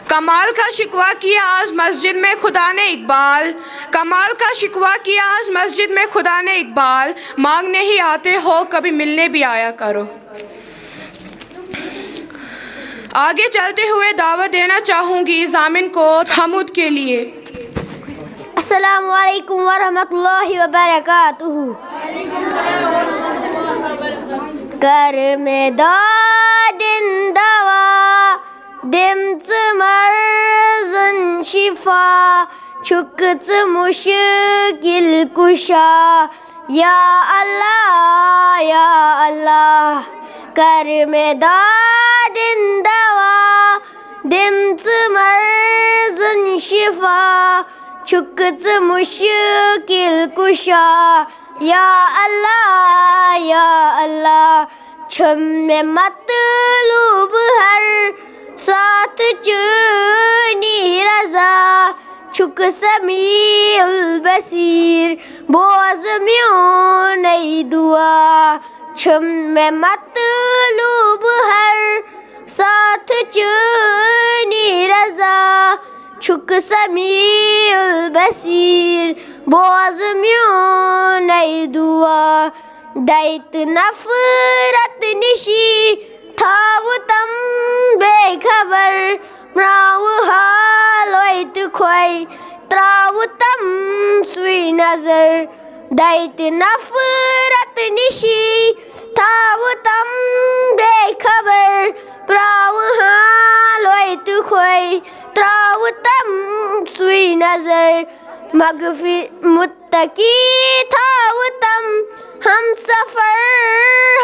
کمال کا شکوہ کیا آج مسجد میں خدا نے اقبال، کمال کا شکوہ کیا آج مسجد میں خدا نے اقبال، مانگنے ہی آتے ہو کبھی ملنے بھی آیا کرو. آگے چلتے ہوئے دعوت دینا چاہوں گی ضامن کو حمود کے لیے. السلام علیکم ورحمۃ اللہ وبرکاتہ. کر میں دادن دوا دمت مرزن شفا چھکت مشکل کشا یا اللہ یا اللہ. کر میں دادن دوا دمت مرزن شفا چھکت مشکل کشا یا اللہ یا اللہ. چھم میں مطلوب ہر ساتھ چنی رضا چھک سمیع البصیر بوز میوں نئی دعا. چھم میں مطلوب ہر ساتھ چنی رضا چھک سمیع البصیر بوز میوں نئی دعا. دیت نفرت نشی تھا وہ تم بے خبر مراو حالویت کھوئی تراو تم سوئی نظر. دیت نفرت نشی تھا وہ تم بے خبر مراو حالویت کھوئی تراو تم سوئی نظر. مغفر متقی تھا وہ تم ہم سفر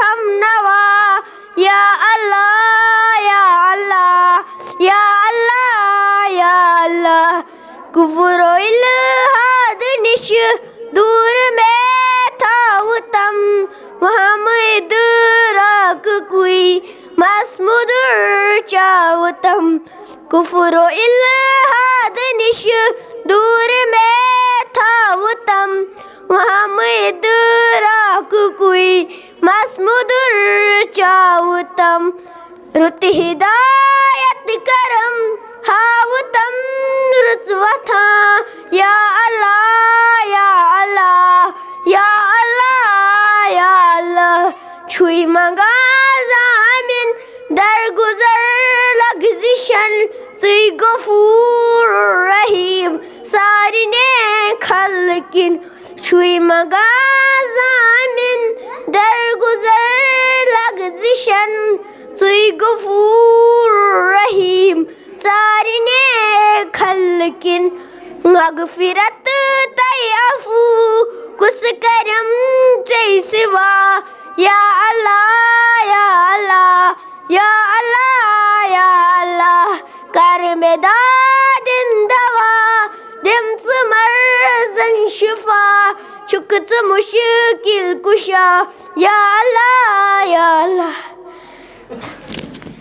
ہم نوا یا اللہ یا اللہ یا اللہ یا اللہ. کفر و الحاد نش دور میں تھا وہ تم وہاں ادراک کوئی مسمود چاو تم. کفر و الحاد نش دور میں تھا وہ تم وہاں ادراک کوئی مسمود چاو تم. رت ہدایت کرم ہاو تم رتوا تھا یا اللہ یا اللہ یا اللہ یا اللہ. چھوئی منگا زامن درگزر لگزشن سی غفور رحیم ساری نیک خلقن. چھوئی منگا زامن درگزر لگزشن سی غفور رحیم ساری نیک خلقن. مغفرت تی عفو کس کرم تی سوا یا اللہ یا اللہ یا اللہ یا اللہ. کر میں دادن دوا دمت مرزن شفا چھکت مشکل کشا یا اللہ یا اللہ.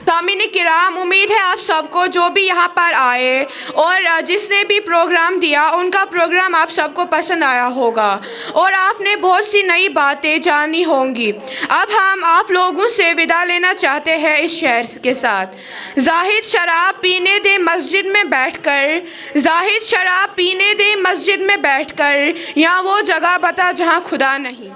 سامعین کرام، امید ہے آپ سب کو جو بھی یہاں پر آئے اور جس نے بھی پروگرام دیا ان کا پروگرام آپ سب کو پسند آیا ہوگا اور آپ نے بہت سی نئی باتیں جانی ہوں گی. اب ہم آپ لوگوں سے وداع لینا چاہتے ہیں اس شعر کے ساتھ. زاہد شراب پینے دے مسجد میں بیٹھ کر، زاہد شراب پینے دے مسجد میں بیٹھ کر، یہاں وہ جگہ بتا جہاں خدا نہیں.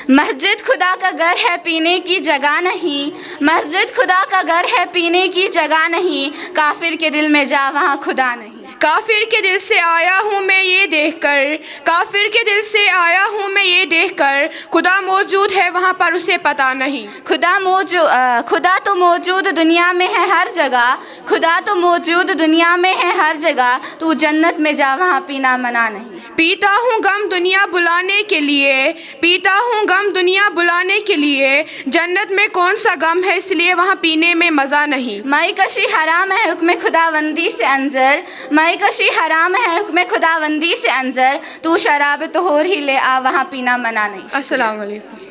مسجد خدا کا گھر ہے پینے کی جگہ نہیں، مسجد خدا کا گھر ہے پینے کی جگہ نہیں، کافر کے دل میں جا وہاں خدا نہیں۔ کافر کے دل سے آیا ہوں میں یہ دیکھ کر، کافر کے دل سے آیا ہوں میں یہ دیکھ کر، خدا موجود ہے وہاں پر اسے پتہ نہیں۔ خدا تو موجود دنیا میں ہے ہر جگہ، خدا تو موجود دنیا میں ہے ہر جگہ، تو جنت میں جا وہاں پینا منع نہیں۔ پیتا ہوں غم دنیا بلانے کے لیے، پیتا ہوں غم دنیا بلانے کے لیے، جنت میں کون سا غم ہے اس لیے وہاں پینے میں مزہ نہیں۔ مائی کشی حرام ہے حکم خداوندی سے انظر، مائی کشی حرام ہے حکم خداوندی سے انظر، تو شراب طہور ہی لے آ وہاں پینا منع نہیں۔ السلام علیکم۔